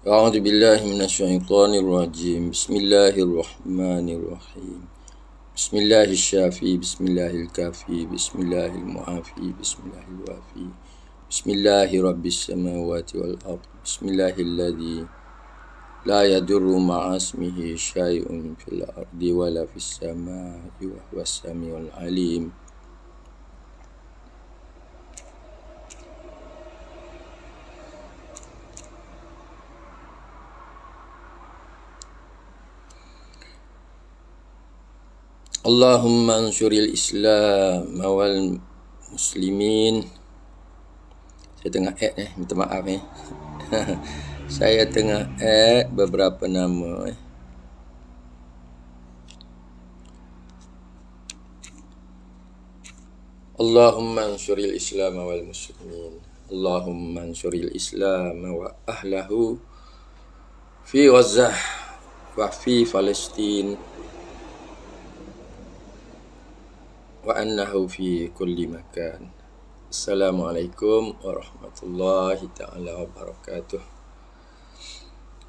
أعوذ بالله من الشيطان الرجيم. بسم الله الرحمن الرحيم. بسم الله الشافي، بسم الله الكافي، بسم الله المعافي، بسم الله الوافي، بسم الله رب السماوات والأرض، بسم الله الذي لا يضر مع اسمه شيء في الأرض ولا في السماء وهو السميع العليم. Allahumma ansuril Islam wal muslimin. Saya tengah add minta maaf Saya tengah add beberapa nama Allahumma ansuril Islam wal muslimin. Allahumma ansuril Islam wa ahlahu fi Gazzah wa fi Palestin wa annahu fi kulli makan. Assalamualaikum warahmatullahi ta'ala wabarakatuh.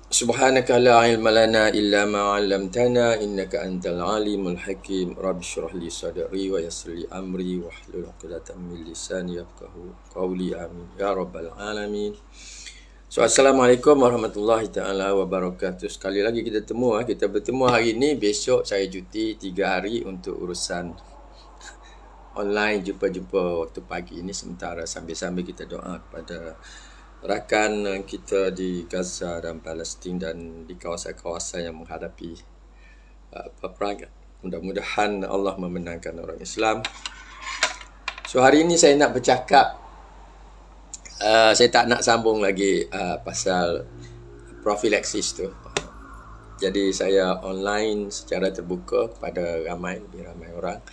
Subhanaka la ilma lana illa ma 'allamtana innaka antal alimul hakim. Rabbi shrah li sadri wa yassir li amri wahlul 'uqdatam min lisani yafqahu qawli. Amin ya rabbal alamin. So, assalamualaikum warahmatullahi ta'ala wabarakatuh. Sekali lagi kita bertemu hari ni. Besok saya cuti 3 hari untuk urusan online, jumpa-jumpa waktu pagi ini sementara sambil-sambil kita doa kepada rakan kita di Gaza dan Palestin dan di kawasan-kawasan yang menghadapi peperangan. Mudah-mudahan Allah memenangkan orang Islam. So, hari ini saya nak bercakap, saya tak nak sambung lagi pasal profilaksis tu. Jadi saya online secara terbuka kepada lebih ramai orang.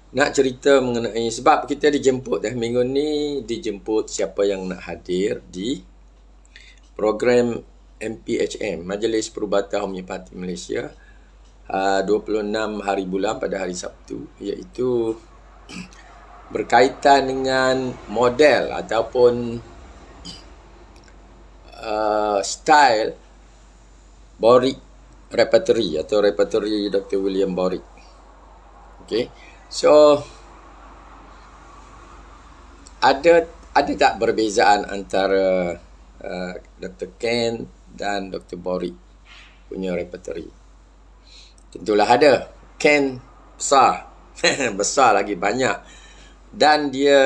Nak cerita mengenai, sebab kita dijemput minggu ni dijemput siapa yang nak hadir di program MPHM, Majlis Perubatan Homeopati Malaysia, 26 hari bulan pada hari Sabtu, iaitu berkaitan dengan model ataupun style Boric Repertory atau Repertory Dr. William Boric. Okay. So, ada tak perbezaan antara Dr. Ken dan Dr. Boric punya repertory? Tentulah ada. Ken besar, besar lagi banyak, dan dia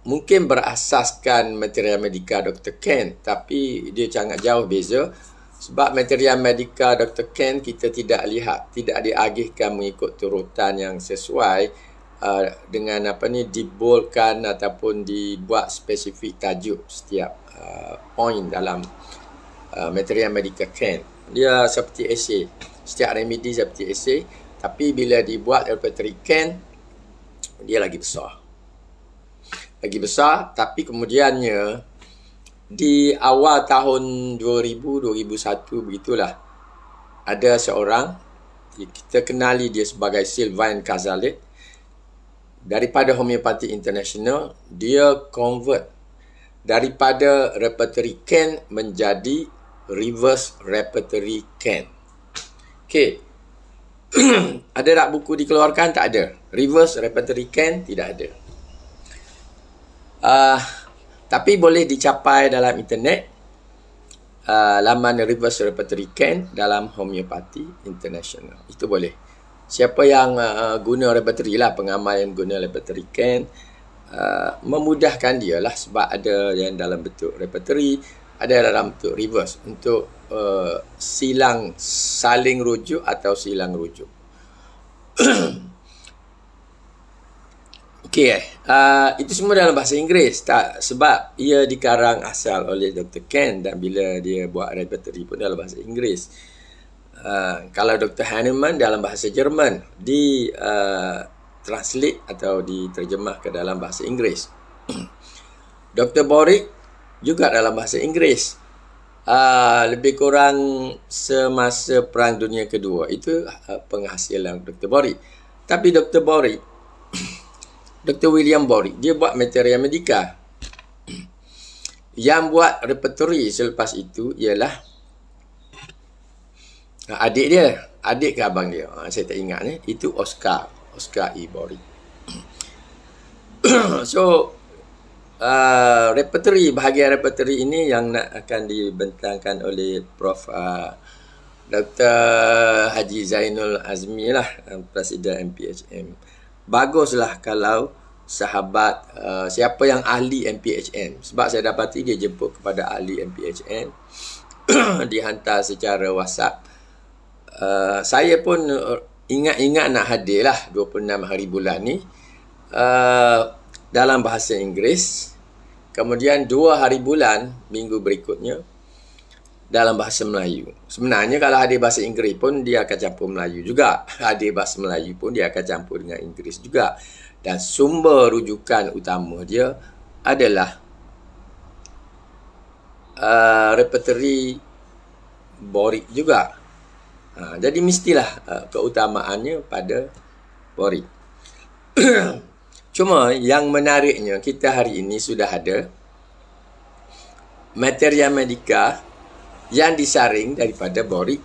mungkin berasaskan material medika Dr. Ken, tapi dia sangat jauh beza. Sebab material medika Dr. Ken kita tidak lihat, tidak diagihkan mengikut turutan yang sesuai dengan dibolkan ataupun dibuat spesifik tajuk setiap point dalam material medika Ken. Dia seperti esei, setiap remedi seperti esei, tapi bila dibuat repertory Ken, dia lagi besar. Tapi kemudiannya di awal tahun 2000-2001 begitulah, ada seorang, kita kenali dia sebagai Sylvain Cazalet, daripada Homeopati International. Dia convert daripada repertory Ken menjadi reverse repertory Ken. Okay. Ada tak buku dikeluarkan? Tak ada. Reverse repertory Ken tidak ada. Tapi boleh dicapai dalam internet, laman Reverse Repertory Ken dalam Homeopati International. Itu boleh. Siapa yang guna repertory lah, pengamal yang guna repertory Ken, memudahkan dia lah, sebab ada yang dalam bentuk repertory, ada dalam bentuk reverse, untuk silang saling rujuk atau silang rujuk. Okey, itu semua dalam bahasa Inggeris, tak, sebab ia dikarang asal oleh Dr. Ken, dan bila dia buat repertory pun dalam bahasa Inggeris. Kalau Dr. Hahnemann dalam bahasa Jerman, di translate atau diterjemah ke dalam bahasa Inggeris. Dr. Boric juga dalam bahasa Inggeris. Lebih kurang semasa Perang Dunia Kedua, itu penghasilan Dr. Boric. Tapi Dr. Boric, Dr. William Boric, dia buat material medika. Yang buat repertory selepas itu ialah Adik dia, adik ke abang dia, saya tak ingat ni. Itu Oscar E. Borik. So repertory, bahagian repertory ini yang akan dibentangkan oleh Prof. Dr. Haji Zainul Azmi lah, Presiden MPHM. Baguslah kalau sahabat siapa yang ahli MPHM, sebab saya dapati dia jemput kepada ahli MPHM dihantar secara WhatsApp. Saya pun ingat-ingat nak hadir lah 26 hari bulan ni dalam bahasa Inggeris. Kemudian 2 hari bulan minggu berikutnya dalam bahasa Melayu. Sebenarnya kalau hadir bahasa Inggeris pun dia akan campur Melayu juga. Hadir bahasa Melayu pun dia akan campur dengan Inggeris juga. Dan sumber rujukan utama dia adalah repertory Borik juga. Jadi mestilah keutamaannya pada Borik. Cuma yang menariknya, kita hari ini sudah ada Materia Medica yang disaring daripada Borik.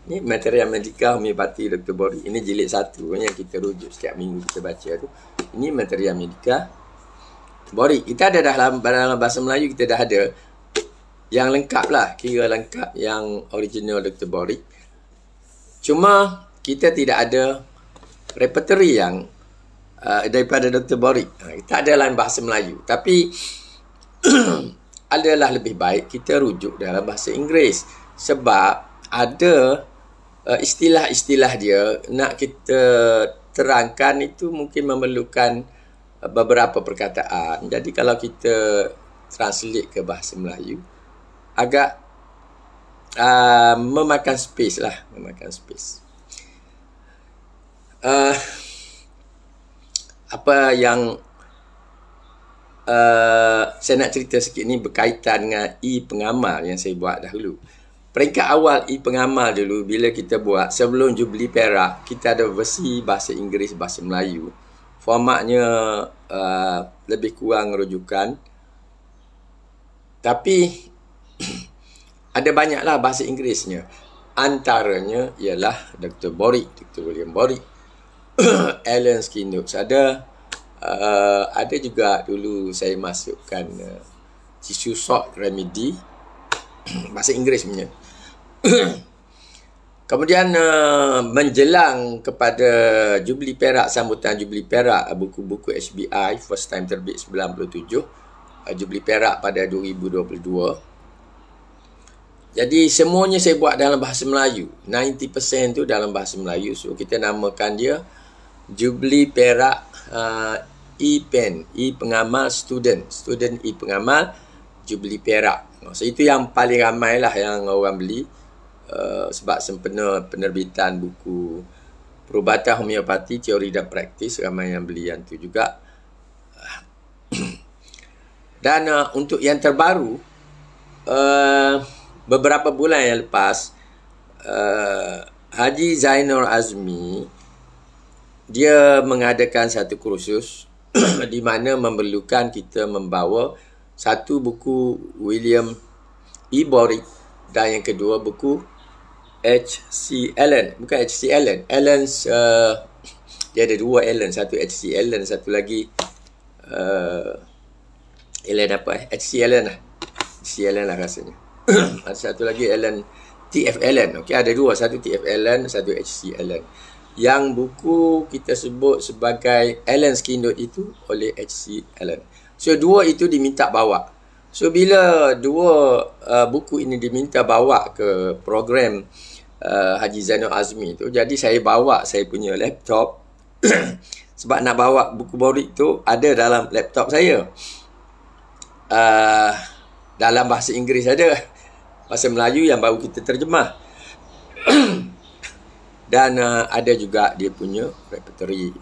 Ini Materia Medica Homeopati Dr. Borik. Ini jilid 1 yang kita rujuk setiap minggu kita baca tu. Ini Materia Medica Borik. Kita ada dalam bahasa Melayu, kita dah ada yang lengkap lah, kira lengkap yang original Dr. Borik. Cuma kita tidak ada repertory yang daripada Dr. Borik. Kita ada dalam bahasa Melayu, tapi adalah lebih baik kita rujuk dalam bahasa Inggeris, sebab ada istilah-istilah dia nak kita terangkan itu mungkin memerlukan beberapa perkataan. Jadi kalau kita translate ke bahasa Melayu agak memakan space lah, memakan space. Apa yang saya nak cerita sikit ni berkaitan dengan e-pengamal yang saya buat dahulu. Peringkat awal e-pengamal dulu, bila kita buat sebelum Jubilee Perak, kita ada versi bahasa Inggeris, bahasa Melayu. Formatnya lebih kurang rujukan, tapi ada banyaklah bahasa Inggerisnya. Antaranya ialah Dr. Borik, Dr. William Borik, Alan Skinner ada juga dulu saya masukkan tissue salt remedy bahasa Inggeris punya. Kemudian menjelang kepada Jubilee Perak, sambutan Jubilee Perak, buku-buku HBI first time terbit 97, Jubilee Perak pada 2022. Jadi semuanya saya buat dalam bahasa Melayu. 90% tu dalam bahasa Melayu. So kita namakan dia Jubilee Perak e-pen, e-pengamal student e-pengamal Jubilee Perak. So itu yang paling ramai lah yang orang beli, sebab sempena penerbitan buku Perubatan Homeopati Teori dan Praktis, ramai yang beli yang tu juga. Dan untuk yang terbaru, beberapa bulan yang lepas, Haji Zainul Azmi dia mengadakan satu kursus di mana memerlukan kita membawa satu buku William E. Borik dan yang kedua buku H.C. Allen. Bukan H.C. Allen. Allen's, dia ada 2 Allen. Satu H.C. Allen, satu lagi Allen apa H.C. Allen lah. H.C. Allen lah rasanya. Ada satu lagi Allen, T.F. Allen. Okey, ada 2. Satu T.F. Allen, satu H.C. Allen. Yang buku kita sebut sebagai Alan Skinner itu oleh H.C. Allen. So 2 itu diminta bawa. So bila 2 buku ini diminta bawa ke program Haji Zainul Azmi tu, jadi saya bawa saya punya laptop sebab nak bawa buku Borik tu ada dalam laptop saya. Dalam bahasa Inggeris ada, bahasa Melayu yang baru kita terjemah. Dan ada juga dia punya repertory.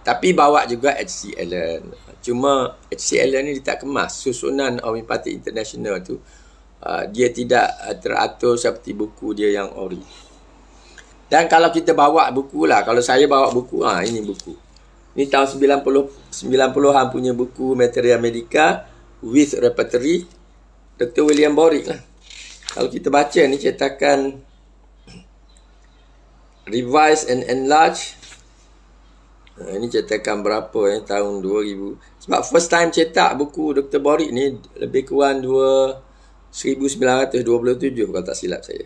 Tapi bawa juga H.C. Allen. Cuma H.C. Allen ni dia tak kemas. Susunan Homeopati International tu dia tidak teratur seperti buku dia yang ori. Dan kalau kita bawa buku lah, kalau saya bawa buku, ini buku. Ini tahun 90-an punya buku Materia Medica with repertory Dr. William Borik lah. Kalau kita baca ni cetakan Revise and Enlarge, ini cetakan berapa tahun 2000. Sebab first time cetak buku Dr. Borik ni lebih kurang 1927 kalau tak silap saya.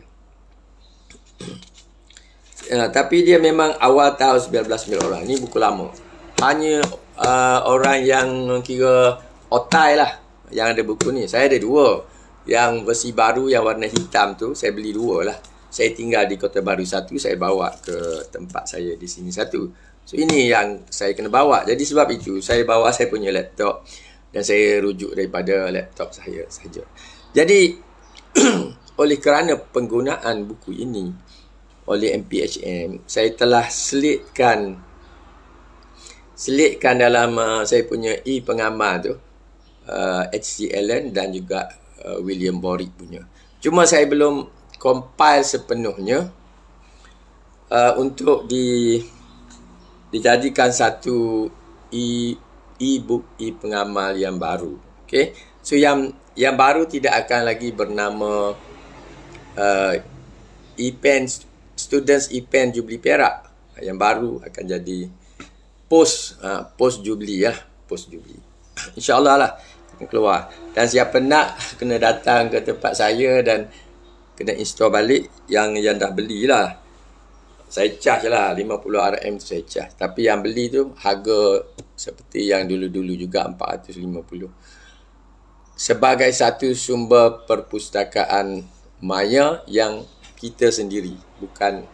Tapi dia memang awal tahun 1990 orang. Ni buku lama. Hanya orang yang kira otai lah yang ada buku ni. Saya ada dua. Yang versi baru yang warna hitam tu saya beli dua lah. Saya tinggal di Kota Baru satu, saya bawa ke tempat saya di sini satu. So ini yang saya kena bawa. Jadi sebab itu saya bawa saya punya laptop dan saya rujuk daripada laptop saya saja. Jadi oleh kerana penggunaan buku ini oleh MPHM, saya telah selitkan dalam saya punya pengamal tu H.C. Allen dan juga William Borik punya. Cuma saya belum compile sepenuhnya untuk dijadikan satu e-book pengamal yang baru. Okay? So yang baru tidak akan lagi bernama e-pen Students e-pen Jubilee Perak. Yang baru akan jadi post Jubilee post Jubilee. InsyaAllah lah akan keluar. Dan siapa nak kena datang ke tempat saya dan kena install balik yang dah belilah. Saya charge lah 50 RM tu saya charge. Tapi yang beli tu harga seperti yang dulu-dulu juga 450. Sebagai satu sumber perpustakaan maya yang kita sendiri, bukan.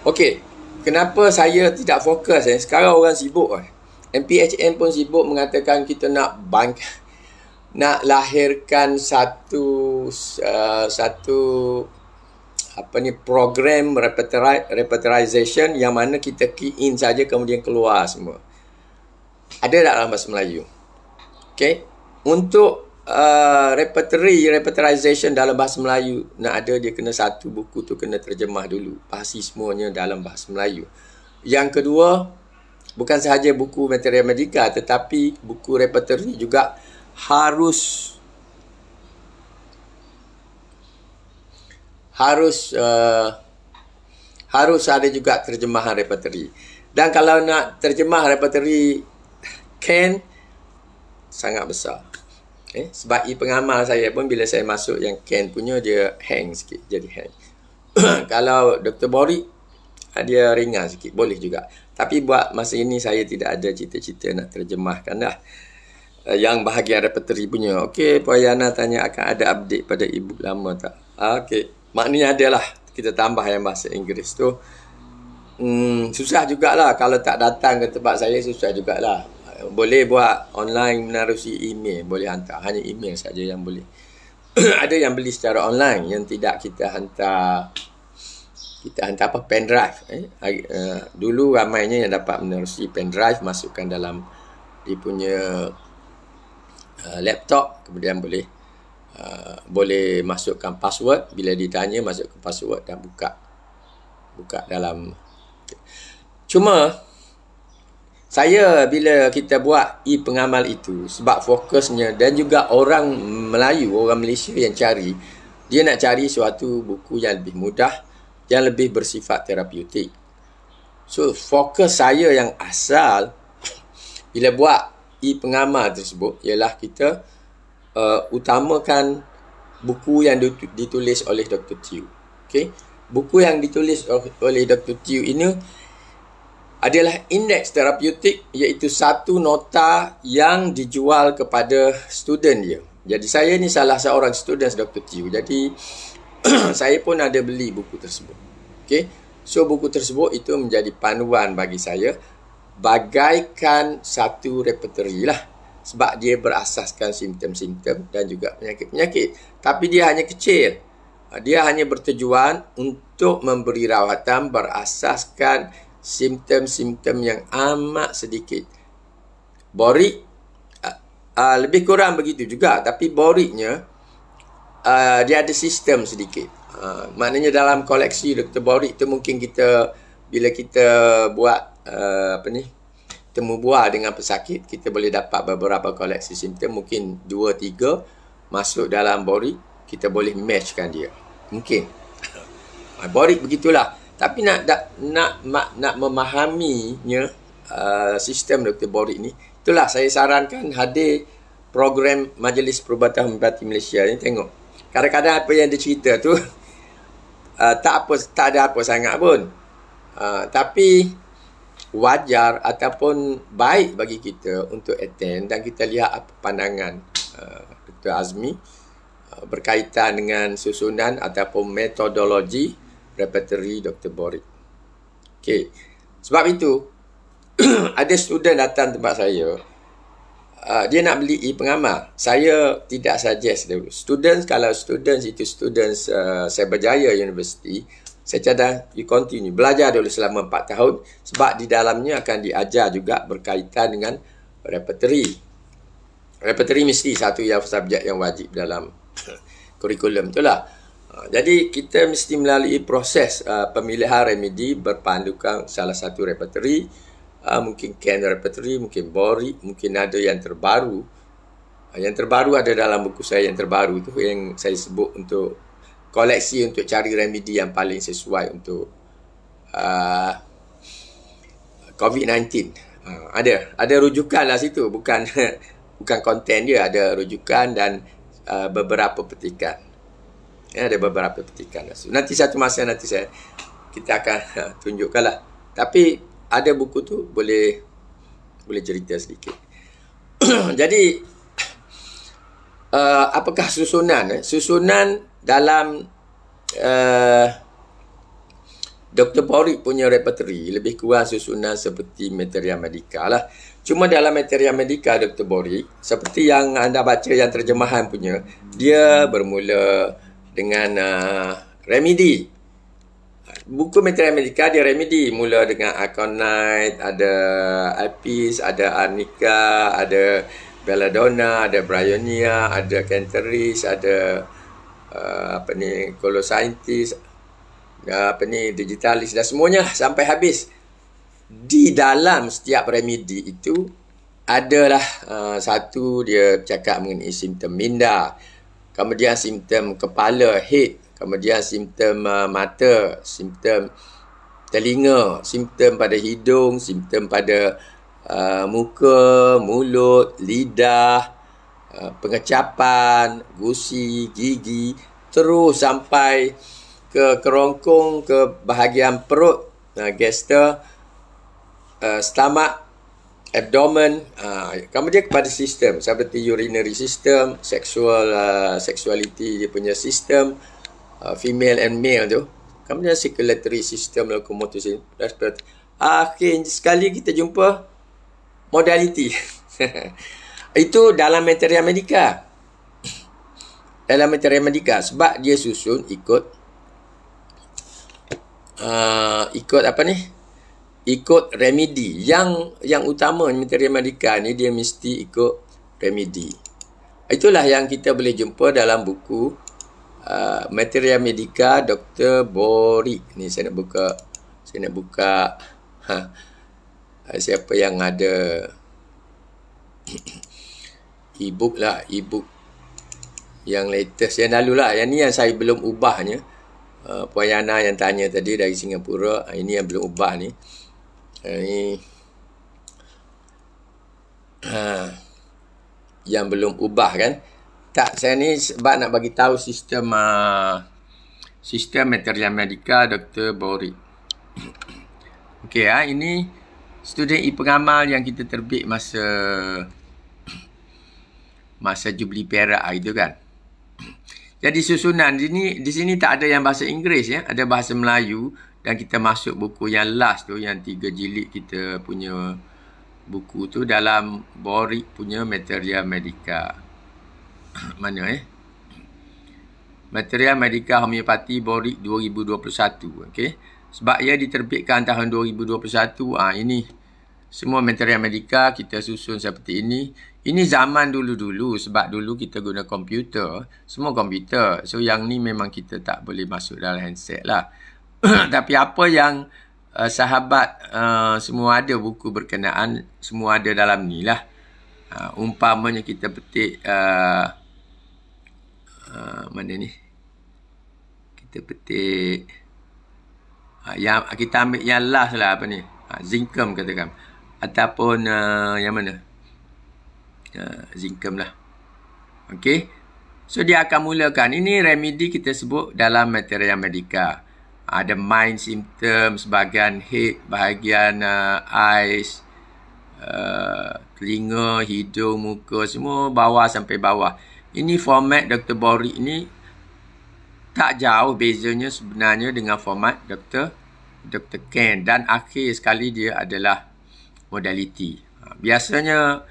Okey, kenapa saya tidak fokus sekarang orang sibuk MPHM pun sibuk mengatakan kita nak lahirkan satu program repertorization yang mana kita key in saja kemudian keluar semua. Ada tak dalam bahasa Melayu? Okay. Untuk repertorization dalam bahasa Melayu nak ada, dia kena satu buku tu kena terjemah dulu. Pasti semuanya dalam bahasa Melayu. Yang kedua, bukan sahaja buku material medika tetapi buku repertori juga harus ada juga terjemahan repertori. Dan kalau nak terjemah repertori Ken sangat besar. Sebab pengamal saya pun bila saya masuk yang Ken punya dia hang sikit, jadi hang. Kalau Dr. Borik dia ringan sikit, boleh juga. Tapi buat masa ini saya tidak ada cita-cita nak terjemahkan dah. Yang bahagian repertori punya. Okey, Puan Yana tanya akan ada update pada e-book lama tak? Okey, maknanya adalah kita tambah yang bahasa Inggeris tu. Susah jugalah kalau tak datang ke tempat saya, susah jugalah. Boleh buat online menerusi email, boleh hantar. Hanya email saja yang boleh. Ada yang beli secara online yang tidak kita hantar pen drive. Dulu ramainya yang dapat menerusi pen drive, masukkan dalam dia punya laptop, kemudian boleh masukkan password, bila ditanya masukkan password dan buka dalam. Cuma saya bila kita buat pengamal itu, sebab fokusnya dan juga orang Melayu, orang Malaysia yang cari, dia nak cari suatu buku yang lebih mudah, yang lebih bersifat terapeutik. So fokus saya yang asal bila buat pengamal tersebut ialah kita utamakan buku yang ditulis oleh Dr. Tew. Okay? Buku yang ditulis oleh Dr. Tew ini adalah indeks terapeutik, iaitu satu nota yang dijual kepada student dia. Jadi saya ni salah seorang student Dr. Tew. Jadi saya pun ada beli buku tersebut. Okay? So buku tersebut itu menjadi panduan bagi saya, bagaikan satu repertori lah. Sebab dia berasaskan simptom-simptom dan juga penyakit-penyakit. Tapi dia hanya kecil. Dia hanya bertujuan untuk memberi rawatan berasaskan simptom-simptom yang amat sedikit. Borik lebih kurang begitu juga. Tapi Boriknya dia ada sistem sedikit. Maknanya dalam koleksi Dr. Borik tu mungkin kita, bila kita buat temu bual dengan pesakit, kita boleh dapat beberapa koleksi simptom, mungkin 2-3 masuk dalam Borik. kita boleh matchkan dia. Mungkin. Borik begitulah. Tapi nak memahaminya sistem Dr. Borik ni, itulah saya sarankan hadir program Majlis Perubatan Homeopati Malaysia ni. Tengok. Kadang-kadang apa yang dia cerita tu tak ada apa sangat pun. Tapi wajar ataupun baik bagi kita untuk attend dan kita lihat apa pandangan Dr. Azmi berkaitan dengan susunan ataupun metodologi repertory Dr. Borik. Okey. Sebab itu ada student datang tempat saya, dia nak beli e-pengamal. Saya tidak suggest dulu. Kalau students itu students Cyberjaya University, saya cadang you continue. Belajar dulu selama 4 tahun. Sebab di dalamnya akan diajar juga berkaitan dengan repertory. Repertory mesti satu subjek yang wajib dalam kurikulum. Itulah. Jadi kita mesti melalui proses pemilihan remedi berpandukan salah satu repertory. Mungkin Ken repertory, mungkin Borik, mungkin ada yang terbaru. Yang terbaru ada dalam buku saya yang terbaru tu yang saya sebut untuk koleksi untuk cari remedi yang paling sesuai untuk COVID-19. Ada rujukan lah situ, bukan konten dia, ada rujukan dan beberapa petikan. Ada beberapa petikan. Nanti satu masa kita akan tunjukkan lah. Tapi ada buku tu boleh cerita sedikit. Jadi apakah susunan? Susunan dalam Dr. Borik punya repertory lebih kurang susunan seperti Materia Medica lah. Cuma dalam Materia Medica Dr. Borik, seperti yang anda baca yang terjemahan punya, dia bermula dengan remedi. Buku Materia Medica dia remedi. Mula dengan Aconite, ada Apis, ada Arnica, ada Belladonna, ada Bryonia, ada Canteris, ada Coloscientis, Digitalis, dan semuanya sampai habis. Di dalam setiap remedi itu adalah satu dia cakap mengenai simptom minda, kemudian simptom kepala, head, kemudian simptom mata, simptom telinga, simptom pada hidung, simptom pada muka, mulut, lidah, pengecapan, gusi, gigi, terus sampai ke kerongkong, ke bahagian perut, gasta, stomach, abdomen, kemudian kepada sistem seperti urinary system, sexuality dia punya sistem, female and male tu, kemudian circulatory system, locomotor system, respiratory. Akhir sekali kita jumpa modality. Itu dalam Materia Medica. Dalam Materia Medica, sebab dia susun ikut ikut remedi. Yang utama Materia Medica ni dia mesti ikut remedi. Itulah yang kita boleh jumpa dalam buku Materia Medica Dr. Borik. Ni saya nak buka siapa yang ada e-book lah, e-book yang latest yang lalu lah. Yang ni yang saya belum ubahnya. Puan Yana yang tanya tadi dari Singapura, ini yang belum ubah ni. Ini yang belum ubah kan. Tak, saya ni sebab nak bagi tahu sistem Materia Medica Dr. Borik. Okey, ini student e-pengamal yang kita terbit masa Jubilee Perak itu kan. Jadi susunan di sini tak ada yang bahasa Inggeris ya, ada bahasa Melayu, dan kita masuk buku yang last tu, yang 3 jilid kita punya buku tu dalam Borik punya Materia Medica. Mana Materia Medica Homeopati Borik 2021. Okey. Sebab ia diterbitkan tahun 2021. Ini semua Materia Medica kita susun seperti ini. Ini zaman dulu-dulu, sebab dulu kita guna komputer. Semua komputer. So yang ni memang kita tak boleh masuk dalam handset lah. Tapi apa yang sahabat semua ada buku berkenaan, semua ada dalam ni lah. Umpamanya kita petik Mana ni? Kita petik. Yang kita ambil yang last lah apa ni? Zinkem katakan. Ataupun yang mana? Zinkem lah. Okey. So dia akan mulakan. Ini remedi kita sebut dalam Materia Medica. Ada mind symptoms, bahagian head, bahagian eyes, telinga, hidung, muka, semua bawah sampai bawah. Ini format Dr. Borik ni tak jauh bezanya sebenarnya dengan format Dr. Ken. Dan akhir sekali dia adalah modality. Biasanya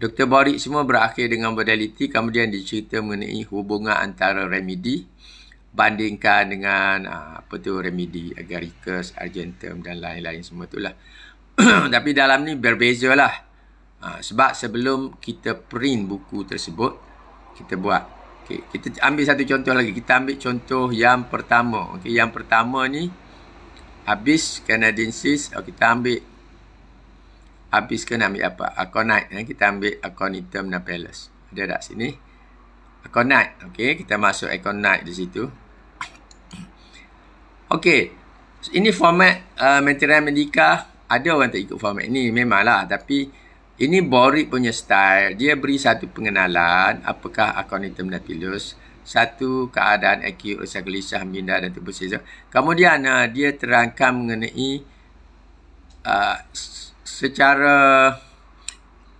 Dr. Borik semua berakhir dengan modality, kemudian dicerita mengenai hubungan antara remedi bandingkan dengan apa tu remedi agaricus, argentum dan lain-lain semua itulah. Tapi dalam ni berbezalah. Sebab sebelum kita print buku tersebut, kita buat. Okay, kita ambil satu contoh lagi. Kita ambil contoh yang pertama. Okay, yang pertama ni Abies canadensis. Kita ambil Abies kena ambil apa? Aconite. Kita ambil Aconitum napellus. Ada tak sini? Aconite. Okay, kita masuk Aconite di situ. Okay, ini format Materia Medica. Ada orang tak ikut format ni, memanglah. Tapi ini Borik punya style. Dia beri satu pengenalan apakah Aconitum napellus, satu keadaan akut, rasa gelisah, minda dan tubuh sesar. Kemudian dia terangkan mengenai secara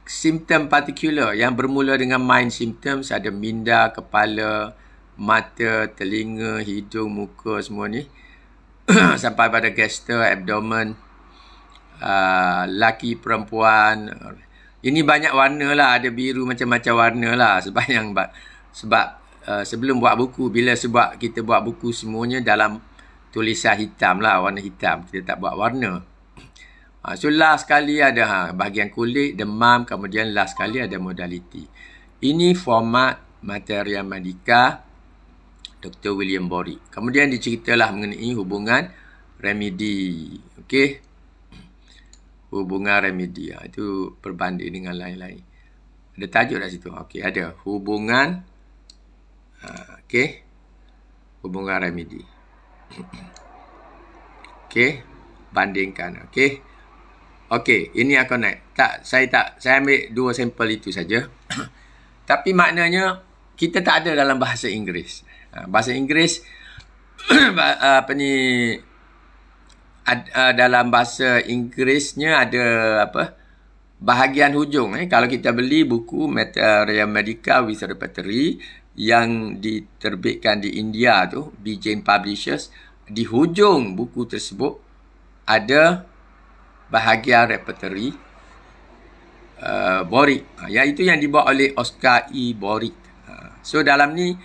simptom partikular yang bermula dengan mind symptoms. Ada minda, kepala, mata, telinga, hidung, muka, semua ni. Sampai pada gastro, abdomen, laki, perempuan. Ini banyak warna lah. Ada biru, macam-macam warna lah. Sebab sebelum buat buku, bila kita buat buku semuanya dalam tulisan hitam lah, warna hitam. Kita tak buat warna. So last sekali ada bahagian kulit, demam, kemudian last sekali ada modality. Ini format Materia Medica Dr. William Borik. Kemudian diceritalah mengenai hubungan remedi. Okey. Hubungan remedi. Itu berbanding dengan lain-lain. Ada tajuk kat situ. Okey, ada hubungan okey. Hubungan remedi. Okey, bandingkan. Okey. Okey, ini Aconite. Saya ambil dua sampel itu saja. Tapi maknanya kita tak ada dalam bahasa Inggeris. Bahasa Inggeris apa ni, dalam bahasa Inggerisnya ada apa, bahagian hujung. Kalau kita beli buku Materia Medica with Repertory yang diterbitkan di India tu, B. Jain Publishers, di hujung buku tersebut ada bahagian repertory Borik, iaitu yang dibuat oleh Oscar E. Borik. So dalam ni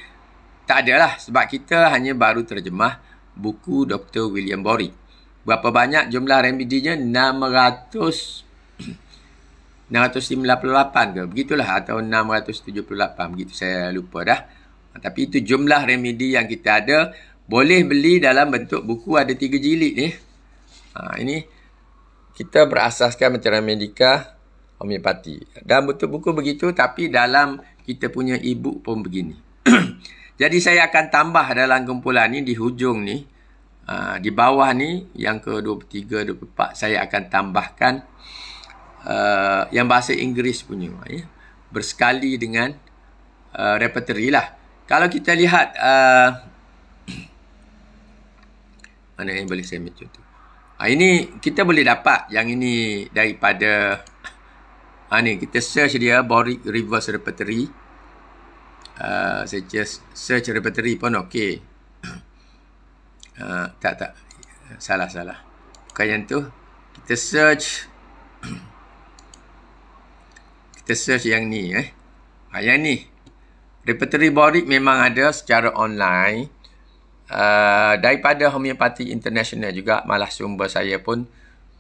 tak adalah, sebab kita hanya baru terjemah buku Dr. William Borik. Berapa banyak jumlah remedinya? 698 ke? Begitulah, atau 678. Begitu, saya lupa dah. Tapi itu jumlah remedi yang kita ada. Boleh beli dalam bentuk buku, ada 3 jilid ni. Ini kita berasaskan Materia Medica homeopati. Dan bentuk buku begitu, tapi dalam kita punya e-book pun begini. Jadi saya akan tambah dalam kumpulan ni di hujung ni, di bawah ni yang ke-23, 24, saya akan tambahkan yang bahasa Inggeris punya, bersekali dengan repertory lah. Kalau kita lihat mana yang boleh saya ambil contoh. Ini kita boleh dapat yang ini daripada ni, kita search dia Borik Reverse Repertory. Saya just search repertory pun okey. Tak. Salah. Bukan yang tu. Kita search yang ni. Yang ni. Repertory Borik memang ada secara online. Daripada Homeopati International juga. Malah sumber saya pun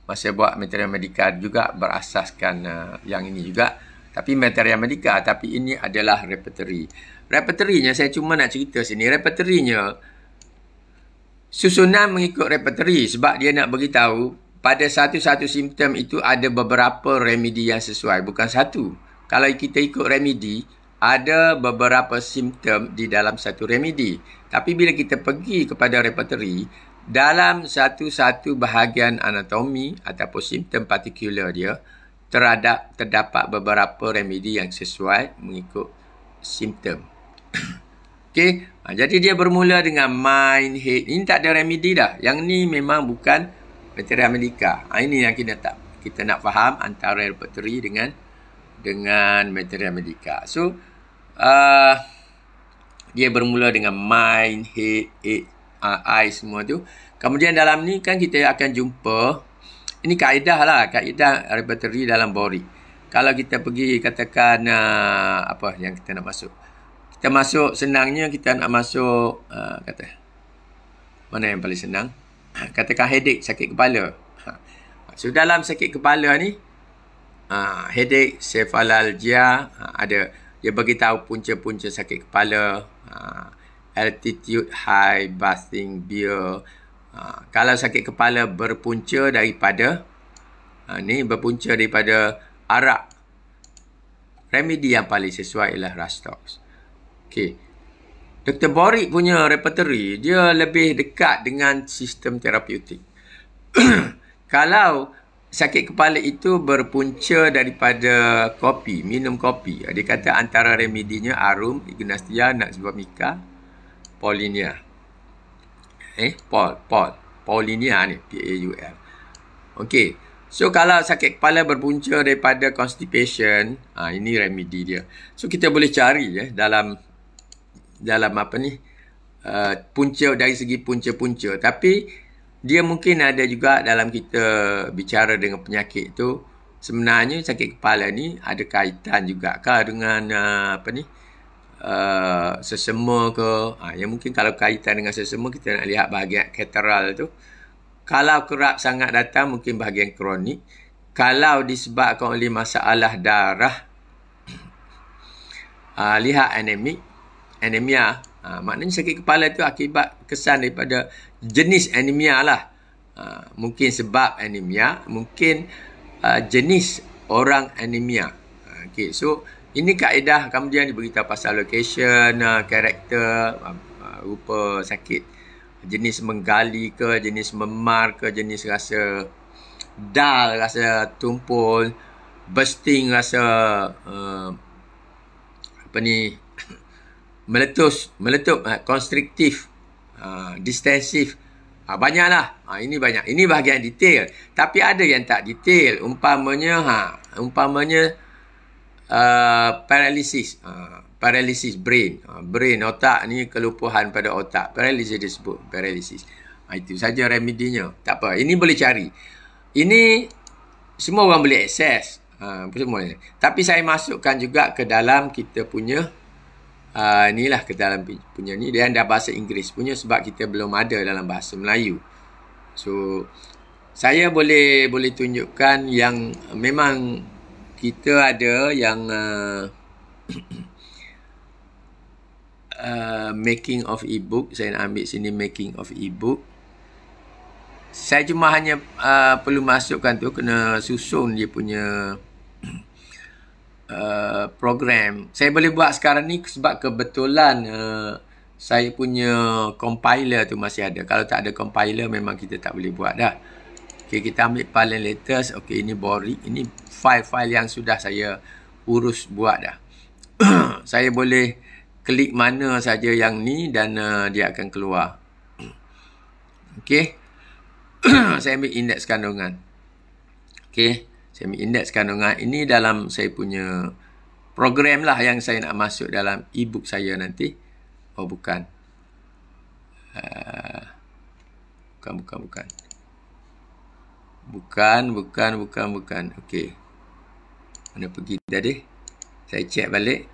masa buat Materia Medica juga berasaskan yang ini juga. Tapi Materia Medica, tapi ini adalah repertory. Repertorynya saya cuma nak cerita sini. Repertorynya susunan mengikut repertory, sebab dia nak beritahu pada satu-satu simptom itu ada beberapa remedi yang sesuai, bukan satu. Kalau kita ikut remedi, ada beberapa simptom di dalam satu remedi. Tapi bila kita pergi kepada repertory, dalam satu-satu bahagian anatomi ataupun simptom partikular dia, terdapat beberapa remedi yang sesuai mengikut simptom. Okey, jadi dia bermula dengan mind, head. Ini tak ada remedi dah. Yang ni memang bukan materia medica. Ini yang kita nak faham antara repertory dengan materia medica. So, dia bermula dengan mind, head, eye semua tu. Kemudian dalam ni kan kita akan jumpa, ini kaedah lah, kaedah repertory dalam Borik. Kalau kita pergi katakan apa yang kita nak masuk. Kita masuk, senangnya kita nak masuk, mana yang paling senang? Katakan headache, sakit kepala. So dalam sakit kepala ni, headache, cephalalgia, ada, dia bagi tahu punca-punca sakit kepala, altitude high, bathing beer. Kalau sakit kepala berpunca daripada berpunca daripada arak, remedi yang paling sesuai ialah Rastox. Okey. Dr. Borik punya repertory dia lebih dekat dengan sistem terapeutik. Kalau sakit kepala itu berpunca daripada kopi, minum kopi, dia kata antara remedinya Arum, Ignatia, Nux-vomica, Paulinia. Paulinia ni, P-A-U-L. Okey. So kalau sakit kepala berpunca daripada constipation, ini remedi dia. So kita boleh cari dalam apa ni, punca, dari segi punca-punca. Tapi dia mungkin ada juga dalam kita bicara dengan penyakit tu, sebenarnya sakit kepala ni ada kaitan juga kah dengan sesama ke. Yang mungkin kalau kaitan dengan sesama, kita nak lihat bahagian lateral tu. Kalau kerap sangat datang, mungkin bahagian kronik. Kalau disebabkan oleh masalah darah, lihat anemia. Maknanya sakit kepala itu akibat kesan daripada jenis anemia lah. Mungkin sebab anemia, mungkin jenis orang anemia. Okay, so ini kaedah, kemudian diberitahu pasal location, karakter, rupa sakit, jenis menggali ke, jenis memar ke, jenis rasa dull, rasa tumpul, bursting, rasa meletup, constrictive, distensive. Banyaklah. Ini banyak. Ini bahagian detail. Tapi ada yang tak detail. Umpamanya paralysis brain. Brain, otak ni kelumpuhan pada otak. Paralysis disebut paralysis. Itu saja remedinya. Tak apa. Ini boleh cari. Ini semua orang boleh akses. Semuanya. Tapi saya masukkan juga ke dalam kita punya inilah, ke dalam punya ni, dia ada bahasa Inggeris punya sebab kita belum ada dalam bahasa Melayu. So saya boleh tunjukkan yang memang kita ada yang making of ebook. Saya nak ambil sini making of ebook. Saya cuma hanya perlu masukkan tu, kena susun dia punya program. Saya boleh buat sekarang ni sebab kebetulan saya punya compiler tu masih ada. Kalau tak ada compiler, memang kita tak boleh buat dah. Okay, kita ambil paling latest. Okay, ini Borik. Ini file-file yang sudah saya urus buat dah. Saya boleh klik mana saja yang ni dan dia akan keluar. Okay. Saya ambil indeks kandungan. Okay. Saya ambil indeks kandungan. Ini dalam saya punya program lah yang saya nak masuk dalam e-book saya nanti. Oh, bukan. Bukan. Okey. Mana pergi tadi? Saya cek balik.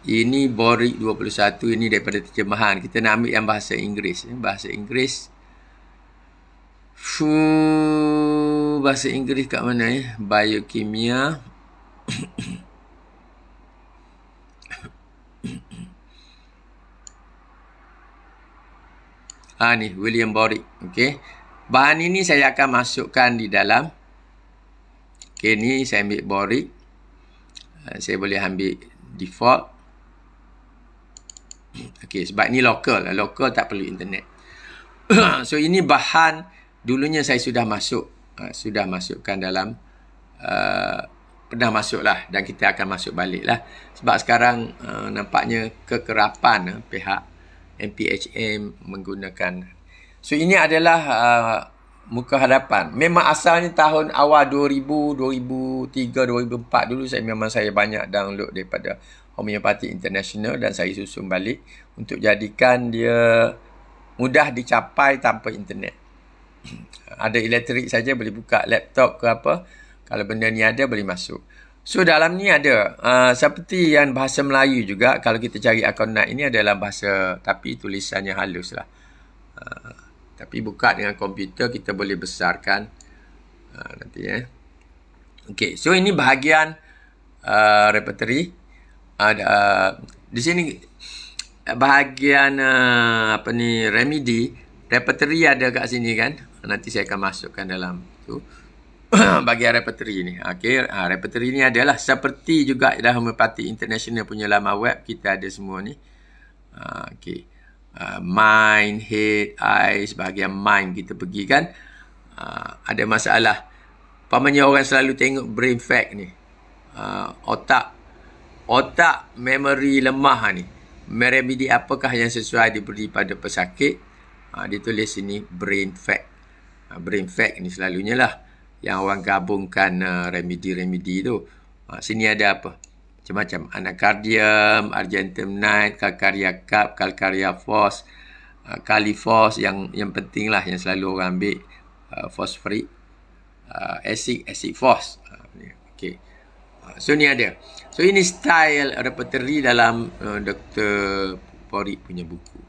Ini Borik 21. Ini daripada terjemahan. Kita nak ambil yang bahasa Inggeris. Bahasa Inggeris. Bahasa Inggeris kat mana ya? Biokimia. Ni William Borik. Okey. Bahan ini saya akan masukkan di dalam. Okey, ni saya ambil Borik. Saya boleh ambil default. Okey, sebab ni local. Local tak perlu internet. So ini bahan dulunya saya sudah masuk. Sudah masukkan dalam pernah masuk lah, dan kita akan masuk balik lah. Sebab sekarang nampaknya kekerapan pihak MPHM menggunakan. So ini adalah muka hadapan. Memang asalnya tahun awal 2000, 2003, 2004 dulu saya banyak download daripada Homeopathic International, dan saya susun balik untuk jadikan dia mudah dicapai tanpa internet. Ada elektrik saja boleh buka laptop ke apa. Kalau benda ni ada boleh masuk. So dalam ni ada seperti yang bahasa Melayu juga. Kalau kita cari Akonat ini adalah bahasa, tapi tulisannya halus lah. Tapi buka dengan komputer kita boleh besarkan nanti Okay, so ini bahagian repertory. Di sini bahagian remedy. Repertory ada kat sini kan. Nanti saya akan masukkan dalam tu. Bahagian repertory ni. Okay, repertory ni adalah seperti juga dalam Homeopathic International punya laman web. Kita ada semua ni. Okay. Mind, head, eyes, bahagian mind kita pergi kan. Ada masalah. Pamannya orang selalu tengok brain fag ni. Otak memory lemah ni. Remedy apakah yang sesuai diberi pada pesakit? Ditulis sini brain fag. Brain fag ni selalunya lah yang orang gabungkan remedy tu. Sini ada apa? Macam-macam. Anacardium, Argentum night, Calcarea cup, Calcarea phos, Califos yang penting lah yang selalu orang ambil. Phosphoric acid phos. Okay. So ni ada. So ini style repertory dalam Dr. Porik punya buku.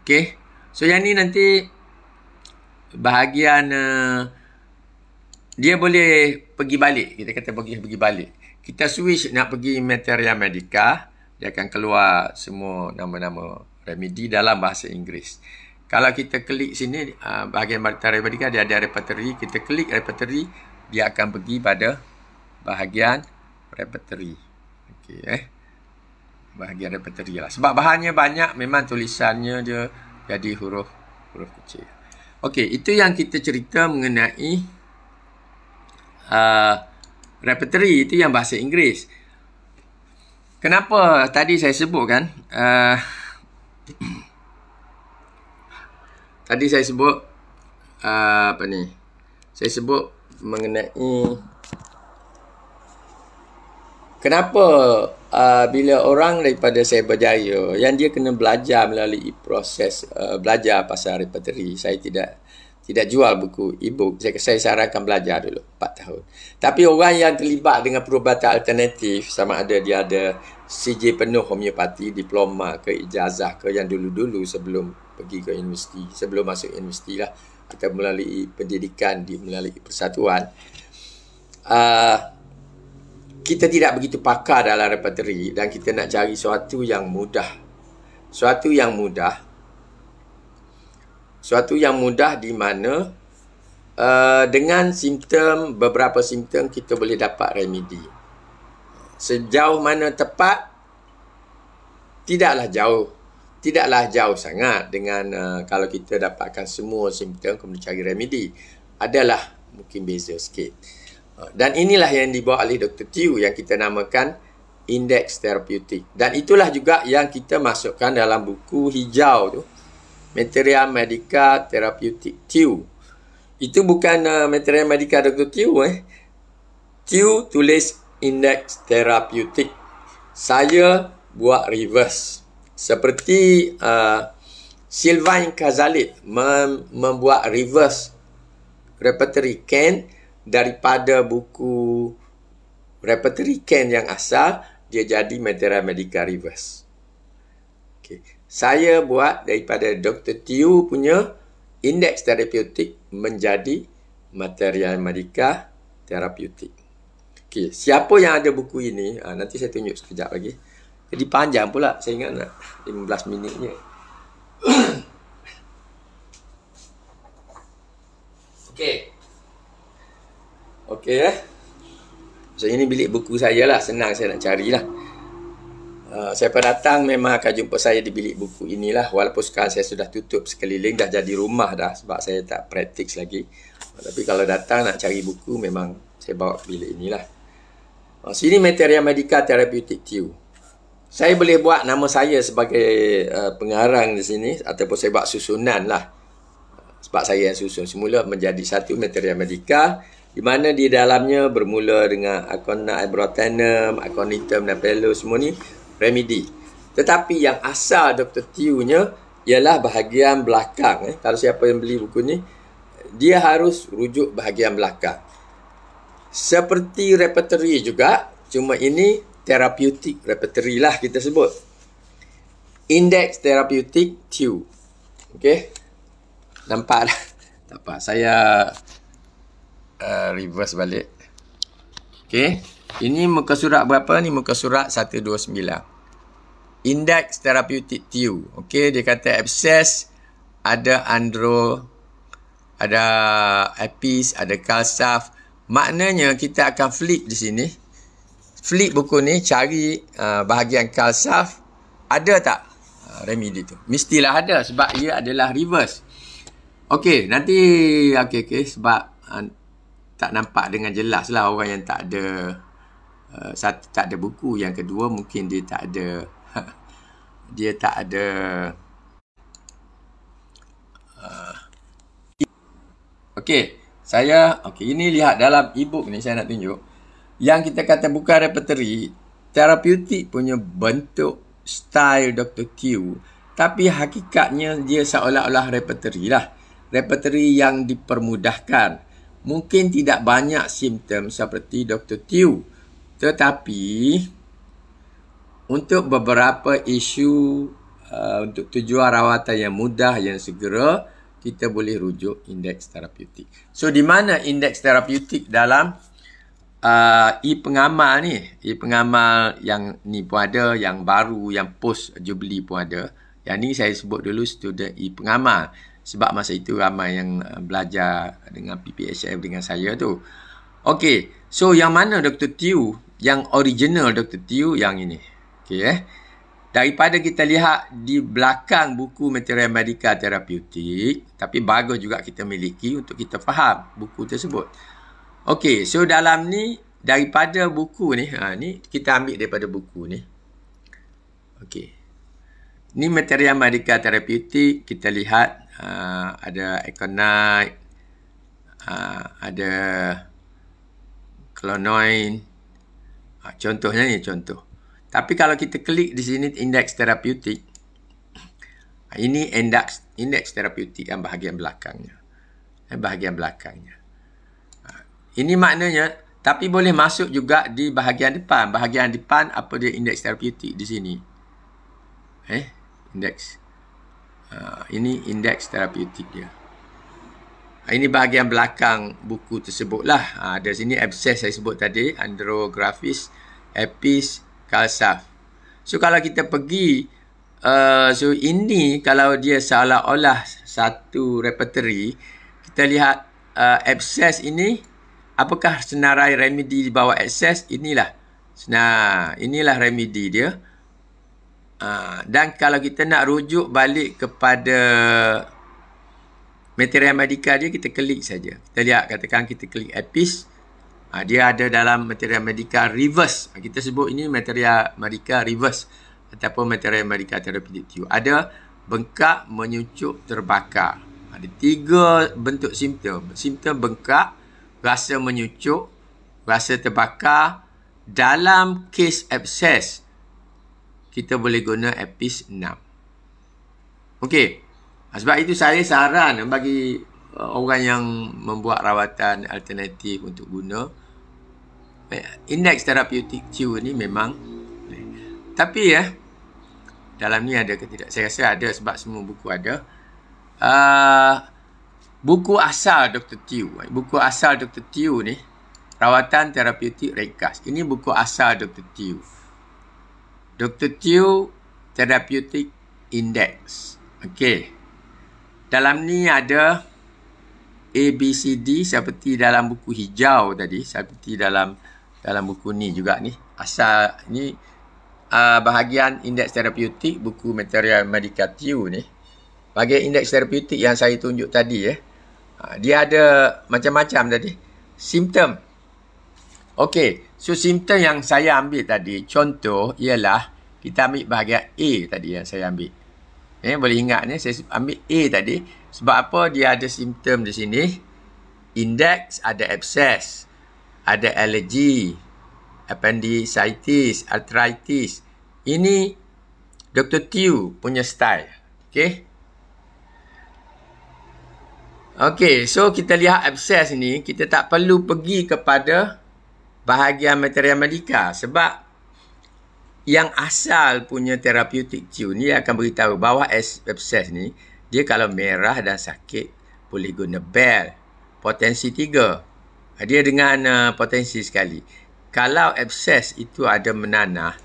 Okay. So yang ni nanti bahagian dia boleh pergi balik. Kita kata pergi balik. Kita switch nak pergi Materia Medica. Dia akan keluar semua nama-nama remedy dalam bahasa Inggeris. Kalau kita klik sini bahagian Materia Medica, dia ada repertory. Kita klik repertory, dia akan pergi pada bahagian repertory. Okay, bahagian repertory lah. Sebab bahannya banyak, memang tulisannya dia jadi huruf kecil. Okey, itu yang kita cerita mengenai repertory. Itu yang bahasa Inggeris. Kenapa tadi saya sebut kan? Tadi saya sebut apa ni? Saya sebut mengenai kenapa bila orang daripada Cyberjaya yang dia kena belajar melalui proses belajar pasal repertory. Saya tidak jual buku e-book. Saya sarankan belajar dulu 4 tahun. Tapi orang yang terlibat dengan perubatan alternatif, sama ada dia ada CJ penuh homeopati, diploma ke ijazah ke, yang dulu-dulu sebelum pergi ke universiti, sebelum masuk universiti lah, atau melalui pendidikan melalui persatuan, kita tidak begitu pakar dalam repertory, dan kita nak cari sesuatu yang mudah. Suatu yang mudah di mana dengan beberapa simptom kita boleh dapat remedy. Sejauh mana tepat, tidaklah jauh sangat dengan kalau kita dapatkan semua simptom kemudian cari remedy. Adalah mungkin beza sikit. Dan inilah yang dibawa oleh Dr. Tew yang kita namakan Index Therapeutic. Dan itulah juga yang kita masukkan dalam buku hijau tu, Materia Medica Therapeutic Tew. Itu bukan Materia Medica Dr. Tew. Tew tulis Index Therapeutic. Saya buat reverse. Seperti Sylvain Cazalet membuat reverse repertory Ken daripada buku repertory Ken yang asal, dia jadi Materia Medica reverse. Okay. Saya buat daripada Dr. Tew punya Index Therapeutic menjadi Materia Medica Therapeutic. Okay. Siapa yang ada buku ini, nanti saya tunjuk sekejap lagi. Jadi panjang pula, saya ingat nak 15 minit je. Okay. So ini bilik buku saya lah, senang saya nak carilah. Siapa datang memang akan jumpa saya di bilik buku inilah, walaupun sekarang saya sudah tutup sekeliling, dah jadi rumah dah sebab saya tak praktis lagi. Tapi kalau datang nak cari buku memang saya bawa ke bilik inilah. Sini Materia Medica Therapeutic Tube. Saya boleh buat nama saya sebagai pengarang di sini, ataupun saya buat susunan lah. Sebab saya yang susun semula menjadi satu Materia Medica, di mana di dalamnya bermula dengan Acona Ibrotanum, Aconitum napellus, semua ni remedi. Tetapi yang asal Dr. Tew-nya ialah bahagian belakang. Kalau siapa yang beli buku ni, dia harus rujuk bahagian belakang. Seperti repertory juga, cuma ini therapeutic repertory lah kita sebut. Index Therapeutic Tew. Okey. Nampak dah? Tak apa, saya reverse balik. Okey. Ini muka surat berapa ni? Muka surat 129. Index Therapeutic Tew. Okey, dia kata abscess, ada andro, ada apis, ada calsaf. Maknanya kita akan flip di sini. Flip buku ni, cari bahagian calsaf. Ada tak remedi tu? Mestilah ada sebab ia adalah reverse. Okey, nanti okey sebab tak nampak dengan jelas lah orang yang tak ada satu tak ada buku, yang kedua mungkin dia tak ada okey, ini lihat dalam e-book ni saya nak tunjuk. Yang kita kata bukan repertory, therapeutic punya bentuk style Dr. Tew, tapi hakikatnya dia seolah-olah repertory lah. Repertory yang dipermudahkan. Mungkin tidak banyak simptom seperti Dr. Tew, tetapi untuk beberapa isu untuk tujuan rawatan yang mudah, yang segera, kita boleh rujuk indeks terapeutik. So di mana indeks terapeutik dalam e-pengamal ni? E-pengamal yang ni pun ada, yang baru, yang post Jubilee pun ada. Yang ni saya sebut dulu student e-pengamal. Sebab masa itu ramai yang belajar dengan PPHF dengan saya tu. Okey, so yang mana Dr. Tew? Yang original Dr. Tew yang ini. Okey Daripada kita lihat di belakang buku Materia Medica Therapeutic, tapi bagus juga kita miliki untuk kita faham buku tersebut. Okey, so dalam ni daripada buku ni, ni kita ambil daripada buku ni. Okey. Ni Materia Medica Therapeutic, kita lihat ada Aconite, ada Clonoin. Contohnya ni contoh. Tapi kalau kita klik di sini indeks terapeutik, ini indeks terapeutik yang bahagian belakangnya. Bahagian belakangnya. Ini maknanya, tapi boleh masuk juga di bahagian depan. Bahagian depan apa dia indeks terapeutik di sini? Indeks. Ini indeks terapeutik dia. Ini bahagian belakang buku tersebut lah. Dari sini abscess saya sebut tadi, andrografis, apis, calsaf. So kalau kita pergi, so ini kalau dia seolah-olah satu repertory, kita lihat abscess ini, apakah senarai remedi di bawah abscess? Inilah remedi dia. Dan kalau kita nak rujuk balik kepada Materia Medica dia, kita klik saja. Kita lihat, katakan kita klik apis, dia ada dalam Materia Medica reverse. Kita sebut ini Materia Medica reverse ataupun Materia Medica Therapeutic Tew. Ada bengkak, menyucuk, terbakar. Ada 3 bentuk simptom. Simptom bengkak, rasa menyucuk, rasa terbakar. Dalam kes abscess, kita boleh guna apis 6. Okey. Sebab itu saya saran bagi orang yang membuat rawatan alternatif untuk guna indeks terapeutik Tew ni memang. Tapi dalam ni ada ke tidak? Saya rasa ada sebab semua buku ada. Buku asal Dr. Tew. Buku asal Dr. Tew ni, rawatan terapeutik ringkas. Ini buku asal Dr. Tew. Dr. Tew Therapeutic Index. Okey. Dalam ni ada A, B, C, D seperti dalam buku hijau tadi, seperti dalam dalam buku ni juga ni. Asal ni bahagian indeks terapeutik buku Materia Medica TU ni. Bahagian indeks terapeutik yang saya tunjuk tadi dia ada macam-macam tadi. Simptom. Okey, so simptom yang saya ambil tadi, contoh ialah kita ambil bahagian A tadi yang saya ambil. Boleh ingat ni, saya ambil A tadi. Sebab apa? Dia ada simptom di sini. Indeks ada abscess, ada alergi, appendicitis, arthritis. Ini Dr. Tew punya style. Okey. Okey, so kita lihat abscess ni, kita tak perlu pergi kepada bahagian Materia Medica sebab yang asal punya terapeutik Tew ni akan beritahu bahawa abscess ni, dia kalau merah dan sakit boleh guna bel. Potensi 3. Dia dengan potensi sekali. Kalau abscess itu ada menanah,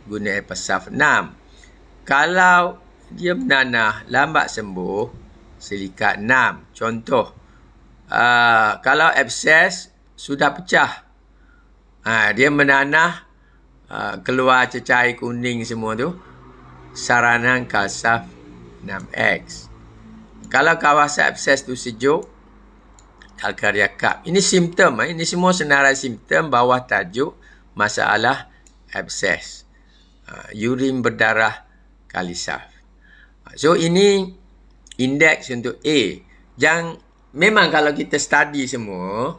guna Epasaf 6. Kalau dia menanah lambat sembuh, silikat 6. Contoh, kalau abscess sudah pecah, dia menanah, keluar cecair kuning semua tu, saranan Kalsaf 6X. Kalau kawasan abscess tu sejuk, Calcarea Cup. Ini simptom. Ini semua senarai simptom bawah tajuk masalah abscess. Urin berdarah Kalisaf. So ini indeks untuk A. Memang kalau kita study semua,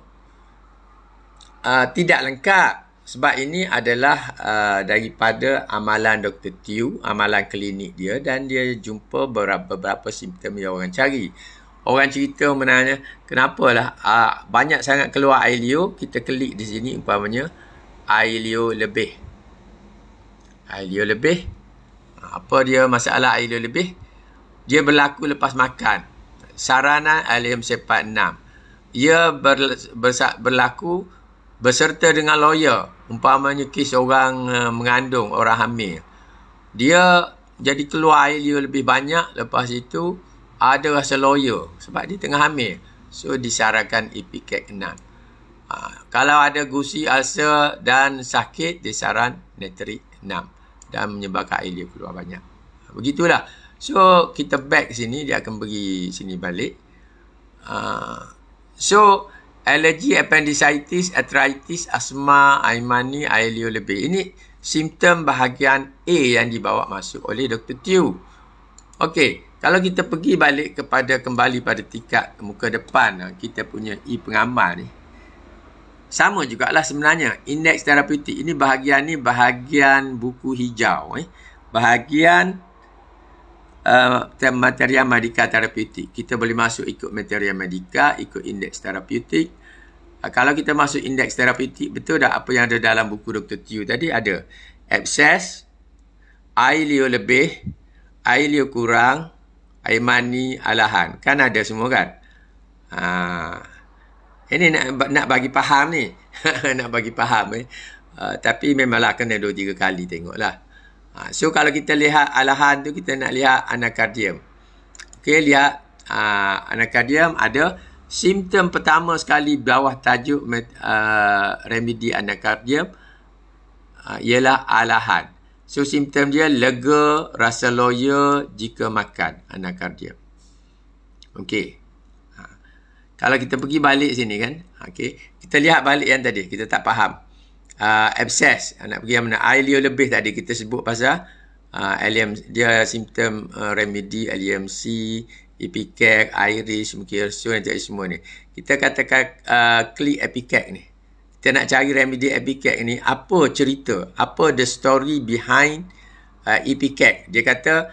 tidak lengkap. Sebab ini adalah daripada amalan Dr. Tew, amalan klinik dia, dan dia jumpa beberapa simptom yang orang cari. Orang cerita menanya, kenapalah banyak sangat keluar air liur, kita klik di sini umpamanya air liur lebih. Air liur lebih. Apa dia masalah air liur lebih? Dia berlaku lepas makan. Saranan allium sepat 6. Ia berlaku berserta dengan lawyer. Umpamanya kes orang mengandung, orang hamil. Dia jadi keluar air liur lebih banyak. Lepas itu ada rasa lawyer sebab dia tengah hamil. So disarankan Ipecac 6. Kalau ada gusi, ulcer dan sakit, disaran Natric 6 dan menyebabkan air liur keluar banyak. Begitulah. So kita back sini, dia akan pergi sini balik. So alergi, appendicitis, arthritis, asma, air mani, air liur lebih. Ini simptom bahagian A yang dibawa masuk oleh Dr. Tew. Okey, kalau kita pergi balik kembali pada tingkat muka depan, kita punya pengamal ni. Sama jugalah sebenarnya. Indeks terapeutik. Ini bahagian buku hijau. Bahagian Materia Medica terapeutik. Kita boleh masuk ikut Materia Medica, ikut indeks terapeutik. Kalau kita masuk indeks terapeutik, betul tak apa yang ada dalam buku Dr. Tew tadi? Ada abscess, air liur lebih, air liur kurang, air mani, alahan. Kan ada semua kan? Ini nak bagi faham ni. Nak bagi faham. Tapi memanglah kena 2-3 kali tengoklah. So kalau kita lihat alahan tu, kita nak lihat anakardium. Okey, lihat anakardium ada simptom pertama sekali bawah tajuk remedi anakardium ialah alahan. So simptom dia lega, rasa loya jika makan anakardium. Okey. Kalau kita pergi balik sini kan, okey, kita lihat balik yang tadi, kita tak faham. Abscess, nak pergi yang mana? Air liur lebih tadi kita sebut pasal dia simptom remedi LMC, Ipecac, Iris, Mukirso dan semua ni. Kita katakan klik Ipecac ni. Kita nak cari remedi Ipecac ni, apa cerita, apa the story behind Ipecac. Dia kata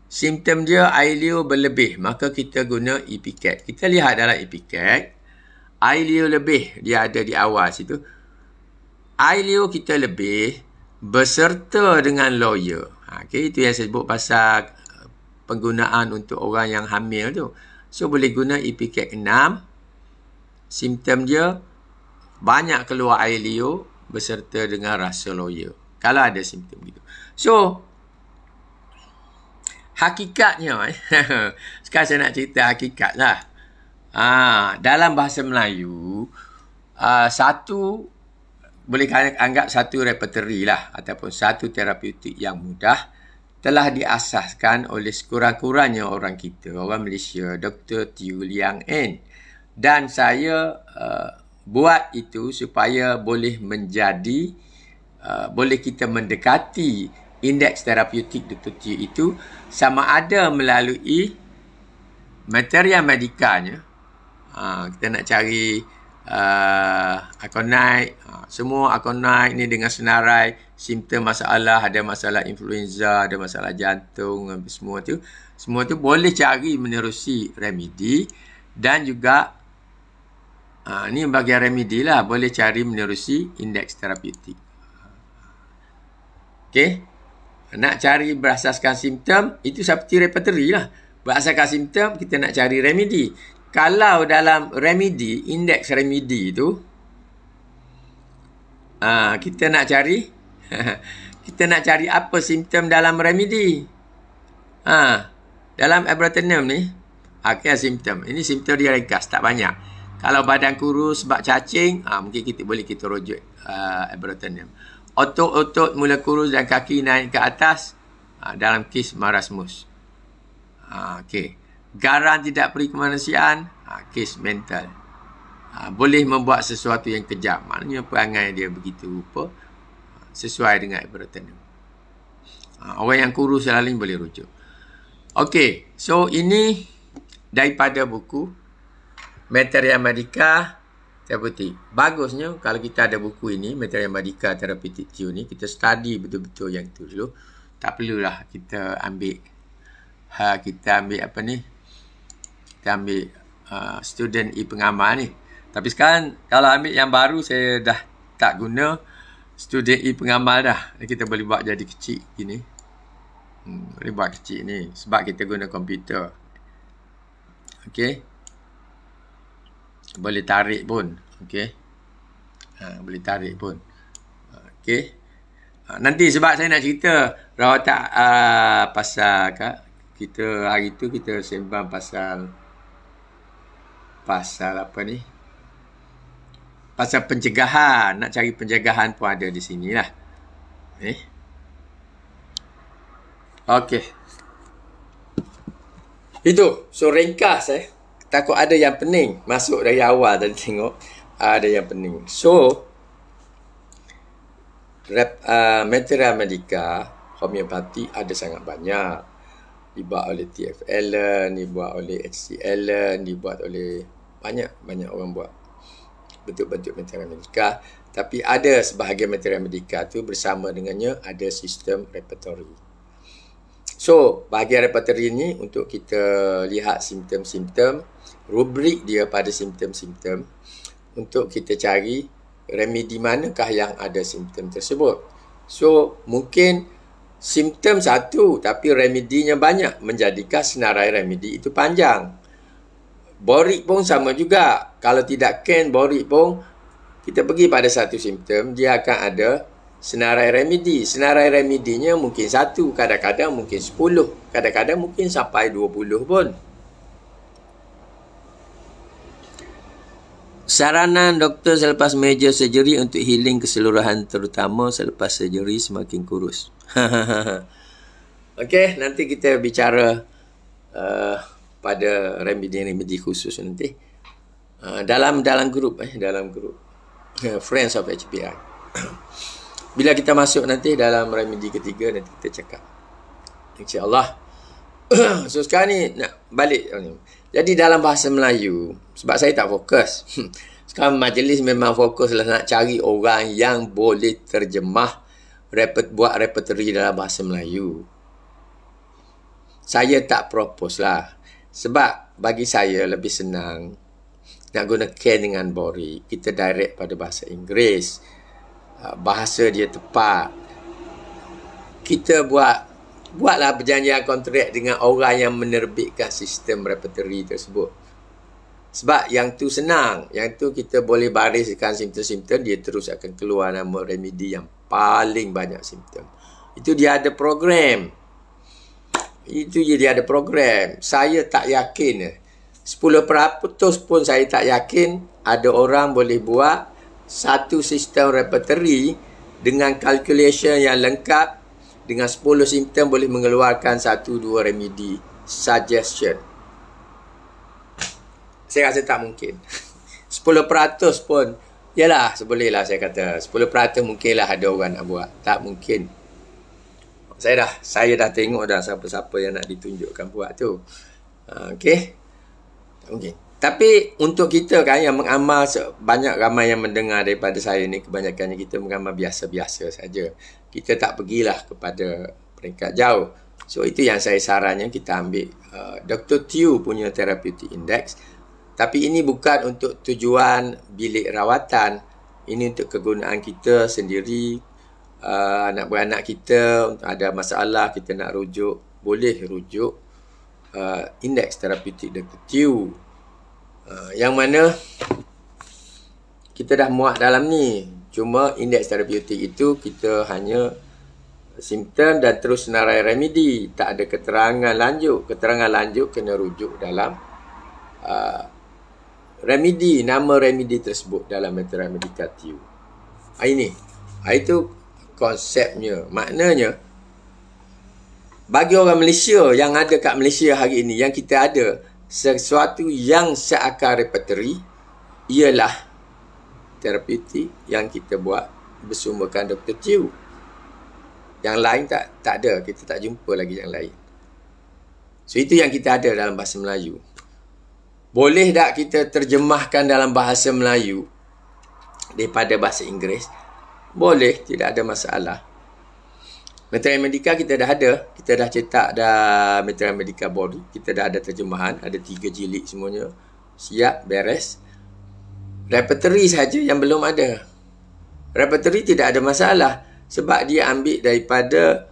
simptom dia air liur berlebih, maka kita guna Ipecac. Kita lihat dalam Ipecac, air liur lebih dia ada di awal situ. Air liur kita lebih berserta dengan lawyer. Okay, itu yang saya sebut pasal penggunaan untuk orang yang hamil tu. So boleh guna Ipecac 6. Simptom dia banyak keluar air liur berserta dengan rasa lawyer. Kalau ada simptom gitu. So hakikatnya sekarang saya nak cerita hakikat lah. Dalam bahasa Melayu, satu boleh anggap satu repertori lah ataupun satu terapeutik yang mudah telah diasaskan oleh sekurang-kurangnya orang kita, orang Malaysia, Dr. Teo Liang N. Dan saya buat itu supaya boleh menjadi, boleh kita mendekati indeks terapeutik Dr. Teo itu sama ada melalui materia medikanya. Kita nak cari akonite, semua akonite ni dengan senarai simptom masalah, ada masalah influenza, ada masalah jantung, semua tu boleh cari menerusi remedi. Dan juga ni bahagian remedi lah, boleh cari menerusi indeks terapeutik. Okey, nak cari berasaskan simptom, itu seperti repertori lah. Berasaskan simptom, kita nak cari remedi. Kalau dalam remedi, indeks remedi tu, kita nak cari kita nak cari apa simptom dalam remedi. Dalam Abrotenum ni, okay, simptom. Ini simptom dia ringkas, tak banyak. Kalau badan kurus sebab cacing, mungkin kita rujuk Abrotenum. Otot-otot mula kurus dan kaki naik ke atas, dalam kes marasmus. Okey. Garang tidak beri kemanusiaan, kes mental. Boleh membuat sesuatu yang kejam. Maknanya perangai dia begitu rupa sesuai dengan Abrotenum. Orang yang kurus selalu boleh rujuk. Okey, so ini daripada buku Materia Medica Terapeutik. Bagusnya kalau kita ada buku ini, Materia Medica Terapeutik Teo ni, kita study betul-betul yang tu dulu. Tak perlulah kita ambil apa ni? Kita ambil student e-pengamal ni. Tapi sekarang kalau ambil yang baru, saya dah tak guna student e-pengamal dah. Kita boleh buat jadi kecil gini. Boleh buat kecil ni sebab kita guna komputer. Okey. Boleh tarik pun. Okey. Boleh tarik pun. Okey. Nanti sebab saya nak cerita rawatan pasal kita hari tu kita sembang pasal apa ni? Pasal pencegahan. Nak cari pencegahan pun ada di sini lah. Okey. Itu. So ringkas Takut ada yang pening. Masuk dari awal tadi tengok. Ada yang pening. So, Materia Medica homeopati ada sangat banyak. Dibuat oleh T.F. Allen, dibuat oleh H.C. Allen, dibuat oleh banyak orang buat bentuk-bentuk Materia Medica. Tapi ada sebahagian Materia Medica tu bersama dengannya ada sistem repertori. So, bahagian repertori ni untuk kita lihat simptom-simptom, rubrik dia pada simptom-simptom untuk kita cari remedi manakah yang ada simptom tersebut. So, mungkin simptom satu tapi remedinya banyak, menjadikan senarai remedi itu panjang. Borik pun sama juga. Kalau tidak borik pun, kita pergi pada satu simptom, dia akan ada senarai remedi. Senarai remedinya mungkin 1, kadang-kadang mungkin 10, kadang-kadang mungkin sampai 20 pun. Saranan doktor selepas major surgery untuk healing keseluruhan, terutama selepas surgery semakin kurus. Okey, nanti kita bicara pada remedi-remedi khusus nanti. Dalam grup Friends of HPI. Bila kita masuk nanti dalam remedi ketiga, nanti kita cakap. InsyaAllah. So sekarang ni nak balik. Jadi dalam bahasa Melayu, sebab saya tak fokus. Sekarang majlis memang fokus lah nak cari orang yang boleh terjemah, buat repertori dalam bahasa Melayu. Saya tak propose lah. Sebab bagi saya lebih senang nak guna Ken dengan Borik. Kita direct pada bahasa Inggeris. Bahasa dia tepat. Kita buatlah perjanjian kontrak dengan orang yang menerbitkan sistem repertori tersebut. Sebab yang tu senang. Yang tu kita boleh bariskan simptom-simptom, dia terus akan keluar nama remedi yang paling banyak simptom. Itu dia ada program. Dia ada program. Saya tak yakin 10% pun saya tak yakin ada orang boleh buat satu sistem repertory dengan calculation yang lengkap, dengan 10 simptom boleh mengeluarkan 1-2 remedy suggestion. Saya rasa tak mungkin. 10% pun, yalah, sebolehlah saya kata. 10% mungkinlah ada orang nak buat. Tak mungkin. Saya dah tengok dah siapa-siapa yang nak ditunjukkan buat tu. Okey. Tak mungkin. Tapi untuk kita kan yang mengamal, banyak ramai yang mendengar daripada saya ni, kebanyakannya kita mengamal biasa-biasa saja. Kita tak pergilah kepada peringkat jauh. So itu yang saya sarannya kita ambil Dr. Tew punya therapeutic index. Tapi ini bukan untuk tujuan bilik rawatan. Ini untuk kegunaan kita sendiri. Anak beranak kita ada masalah, kita nak rujuk, boleh rujuk indeks terapeutik Dr. Tew. Yang mana kita dah muat dalam ni. Cuma indeks terapeutik itu kita hanya simptom dan terus senarai remedi. Tak ada keterangan lanjut. Keterangan lanjut kena rujuk dalam remedi, nama remedi tersebut dalam Metera Medica Tew. Ini. Itu konsepnya. Maknanya, bagi orang Malaysia yang ada kat Malaysia hari ini, yang kita ada sesuatu yang seakar repertory, ialah terapeutik yang kita buat bersumberkan Dr. Tew. Yang lain tak ada. Kita tak jumpa lagi yang lain. So, itu yang kita ada dalam bahasa Melayu. Boleh tak kita terjemahkan dalam bahasa Melayu daripada bahasa Inggeris? Boleh, tidak ada masalah. Metera Medica kita dah ada. Kita dah cetak dah Metera Medica Body. Kita dah ada terjemahan. Ada 3 jilid semuanya. Siap, beres. Repertory saja yang belum ada. Repertory tidak ada masalah. Sebab dia ambil daripada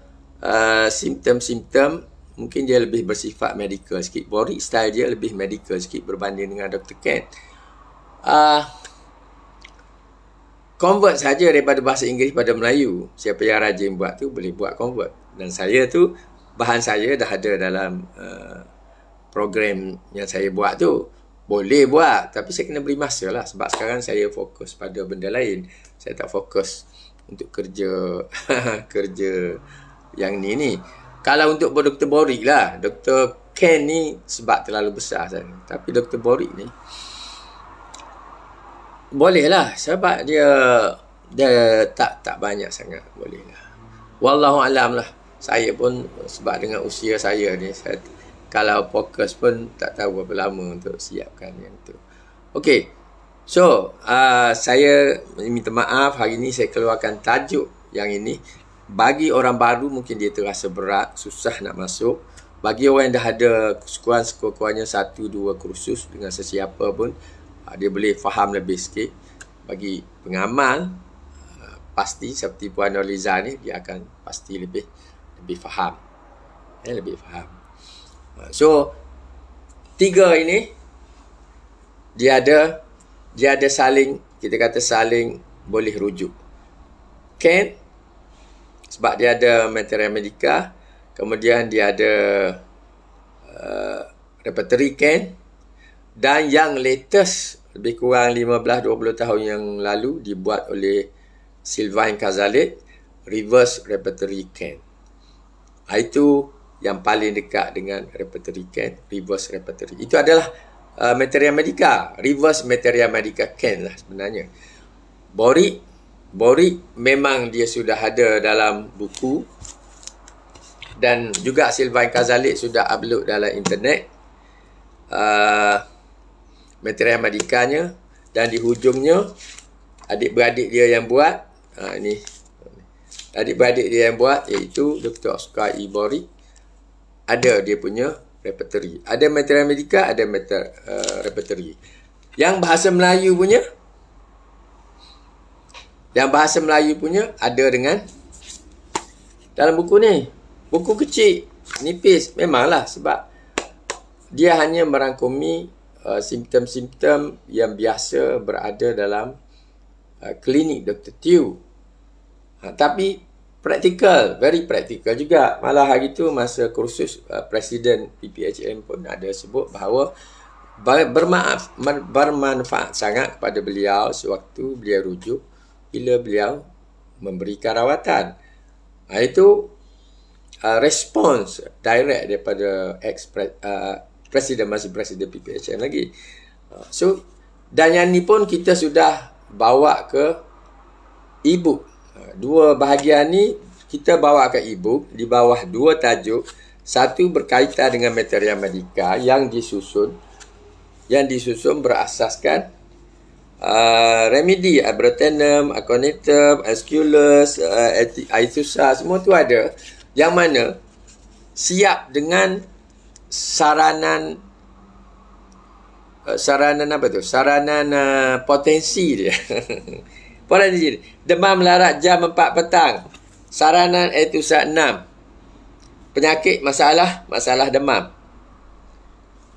simptom-simptom. Mungkin dia lebih bersifat medical sikit. Boric style dia lebih medical sikit berbanding dengan Dr. Ken. Convert saja daripada bahasa Inggeris pada Melayu. Siapa yang rajin buat tu boleh buat convert. Dan saya tu, bahan saya dah ada dalam program yang saya buat tu. Boleh buat, tapi saya kena beri masa lah. Sebab sekarang saya fokus pada benda lain. Saya tak fokus untuk kerja kerja yang ni. Kalau untuk Dr. Boric lah, Dr. Ken ni sebab terlalu besar saya. Tapi Dr. Boric ni boleh lah, sebab dia tak banyak sangat, boleh lah. Wallahualam lah. Saya pun sebab dengan usia saya ni, kalau fokus pun tak tahu berapa lama untuk siapkan yang tu. Okey. So, saya minta maaf hari ni saya keluarkan tajuk yang ini. Bagi orang baru mungkin dia terasa berat, susah nak masuk. Bagi orang yang dah ada sekurang-kurangnya 1-2 kursus dengan sesiapa pun, dia boleh faham lebih sikit. Bagi pengamal, pasti seperti Puan Nurliza ni, dia akan pasti lebih faham. Lebih faham. So, 3 ini, dia ada saling, kita kata saling boleh rujuk. Ken, sebab dia ada Metera Medica, kemudian dia ada repertory Ken, dan yang latest lebih kurang 15-20 tahun yang lalu dibuat oleh Sylvain Cazalet, reverse repertory Ken. Itu yang paling dekat dengan repertory Ken, reverse repertory. Itu adalah Metera Medica, reverse Metera Medica Ken lah sebenarnya. Boric memang dia sudah ada dalam buku dan juga Sylvain Cazalet sudah upload dalam internet Metera Medicanya, dan di hujungnya adik-beradik dia yang buat ini adik-beradik dia yang buat, iaitu Dr. Oscar E. Boric, ada dia punya repertory. Ada Metera Medica, ada repertory. Yang bahasa Melayu punya ada dengan dalam buku ni. Buku kecil, nipis. Memanglah sebab dia hanya merangkumi simptom-simptom yang biasa berada dalam klinik Dr. Tew. Tapi praktikal, very praktikal juga. Malah hari tu masa kursus Presiden PPHM pun ada sebut bahawa bermanfaat sangat kepada beliau sewaktu beliau rujuk bila beliau memberikan rawatan. Itu respons direct daripada presiden, masih presiden PPHM lagi. Dan yang ni pun kita sudah bawa ke e-book. Dua bahagian ni kita bawa ke e-book di bawah dua tajuk. Satu berkaitan dengan Materia Medica yang disusun berasaskan remedi, Abrotenum, Aconitum, Aesculus, Aethusa, semua tu ada, yang mana siap dengan saranan potensi dia. Potensi demam melarat jam 4 petang, saranan Aethusa 6. Penyakit, masalah demam.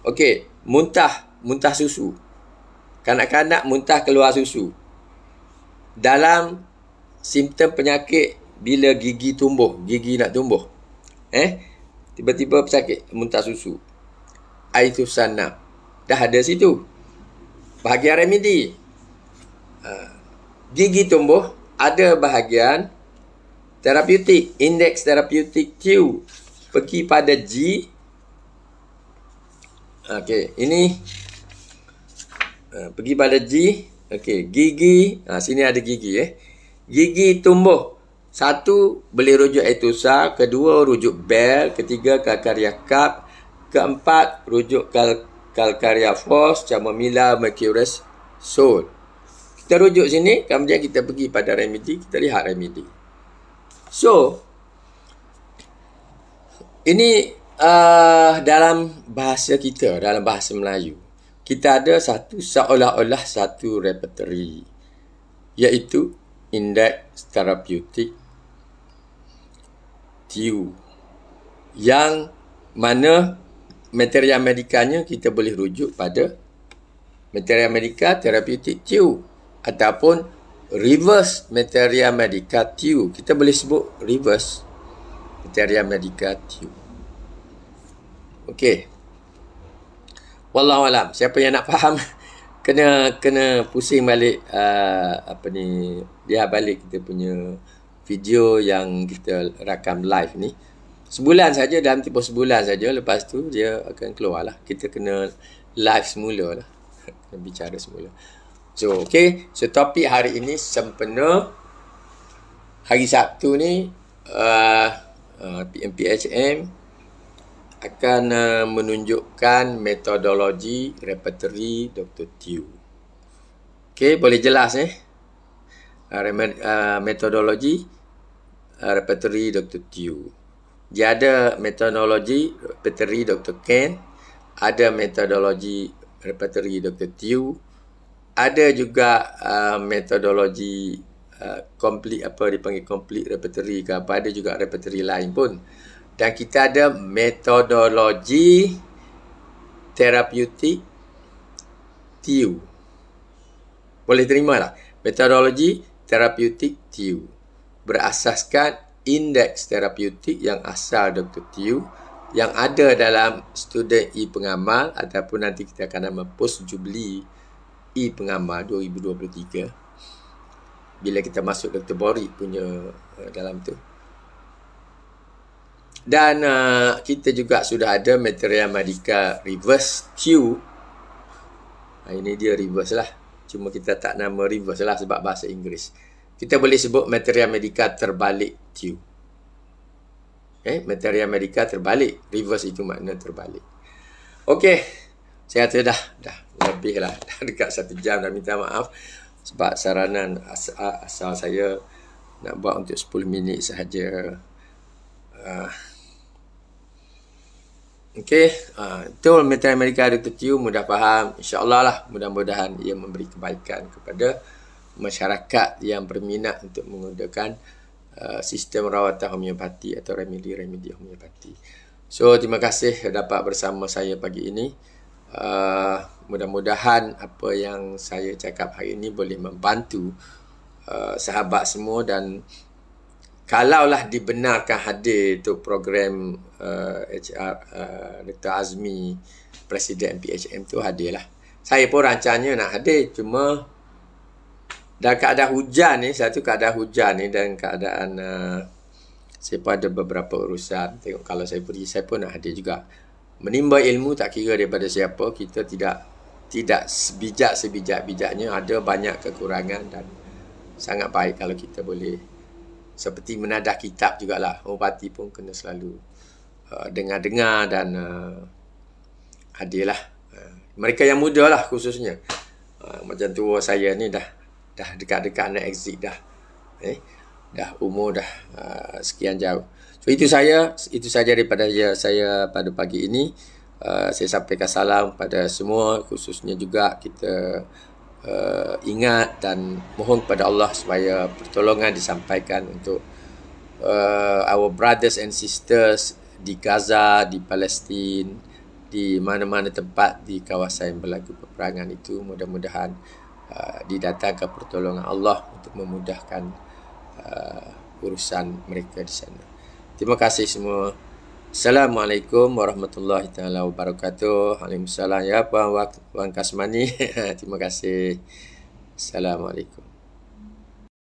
Okey, muntah susu. Kanak-kanak muntah keluar susu. Dalam simptom penyakit bila gigi nak tumbuh. Tiba-tiba pesakit muntah susu. Aethusa 6. Dah ada situ. Bahagian remedi. Gigi tumbuh, ada bahagian terapeutik, indeks terapeutik Q. Pergi pada G. Okey, ini pergi pada G. Okey, gigi. Sini ada gigi Gigi tumbuh. Satu, boleh rujuk Aethusa. Kedua, rujuk Bell. Ketiga, Calcarea Cup. Keempat, rujuk Calcarea Fos, Chamomilla, Mercurius, Sol. Kita rujuk sini, kemudian kita pergi pada remedi. Kita lihat remedi. So, ini dalam bahasa kita, dalam bahasa Melayu, kita ada seolah-olah satu repertory, iaitu indeks terapeutik TIU, yang mana Materia Medicanya kita boleh rujuk pada Materia Medica terapeutik TIU ataupun reverse Materia Medica TIU. Kita boleh sebut reverse Materia Medica TIU. Okey. Wallahualam. Siapa yang nak faham kena pusing balik lihat balik kita punya video yang kita rakam live ni. Sebulan saja, dalam tempoh sebulan saja, lepas tu dia akan keluar lah. Kita kena live semula lah. Kena bicara semula. So, okay. So, topik hari ini sempena hari Sabtu ni PMPHM akan menunjukkan metodologi repertory Dr. TIU. Okay, boleh jelas metodologi repertory Dr. TIU. Dia ada metodologi repertory Dr. Ken, ada metodologi repertory Dr. TIU, ada juga metodologi complete, dipanggil complete repertory ke apa, ada juga repertory lain pun. Dan kita ada metodologi terapeutik TIU. Boleh terima lah. Metodologi terapeutik TIU berasaskan indeks terapeutik yang asal Dr. TIU yang ada dalam student e-pengamal, ataupun nanti kita akan nama post Jubilee e-pengamal 2023 bila kita masuk Dr. Bori punya dalam tu. Dan kita juga sudah ada Materia Medica reverse TIU. Ini dia reverse lah. Cuma kita tak nama reverse lah sebab bahasa Inggeris. Kita boleh sebut Materia Medica terbalik TIU. Materia Medica terbalik. Reverse itu makna terbalik. Okey. Saya kata dah lebih lah. Dah dekat 1 jam. Dah minta maaf. Sebab saranan asal saya nak buat untuk 10 minit sahaja. Okey. Itu Materia Medica Dr. TIU. Mudah faham. InsyaAllah lah. Mudah-mudahan ia memberi kebaikan kepada masyarakat yang berminat untuk menggunakan sistem rawatan homeopati atau remedi-remedi homeopati. So, terima kasih dapat bersama saya pagi ini. Mudah-mudahan apa yang saya cakap hari ini boleh membantu sahabat semua, dan kalaulah dibenarkan hadir untuk program HR Dr. Azmi Presiden PHM tu hadir lah. Saya pun rancangnya nak hadir, cuma dalam keadaan hujan ni, satu keadaan hujan ni dan keadaan saya pun ada beberapa urusan. Tengok kalau saya pergi, saya pun nak hadir juga. Menimba ilmu tak kira daripada siapa, kita tidak sebijak-bijaknya, ada banyak kekurangan dan sangat baik kalau kita boleh seperti menadah kitab jugalah. Orang parti pun kena selalu dengar-dengar dan hadirlah. Mereka yang muda lah khususnya. Macam tua saya ni dah dekat-dekat nak exit dah. Dah umur dah sekian jauh. So itu saja daripada saya pada pagi ini. Saya sampaikan salam pada semua, khususnya juga kita ingat dan mohon kepada Allah supaya pertolongan disampaikan untuk our brothers and sisters di Gaza, di Palestin, di mana-mana tempat di kawasan yang berlaku peperangan itu. Mudah-mudahan didatangkan pertolongan Allah untuk memudahkan urusan mereka di sana. Terima kasih semua. Assalamualaikum warahmatullahi taala wabarakatuh. Waalaikumsalam ya Puan Kasmani. Terima kasih. Assalamualaikum.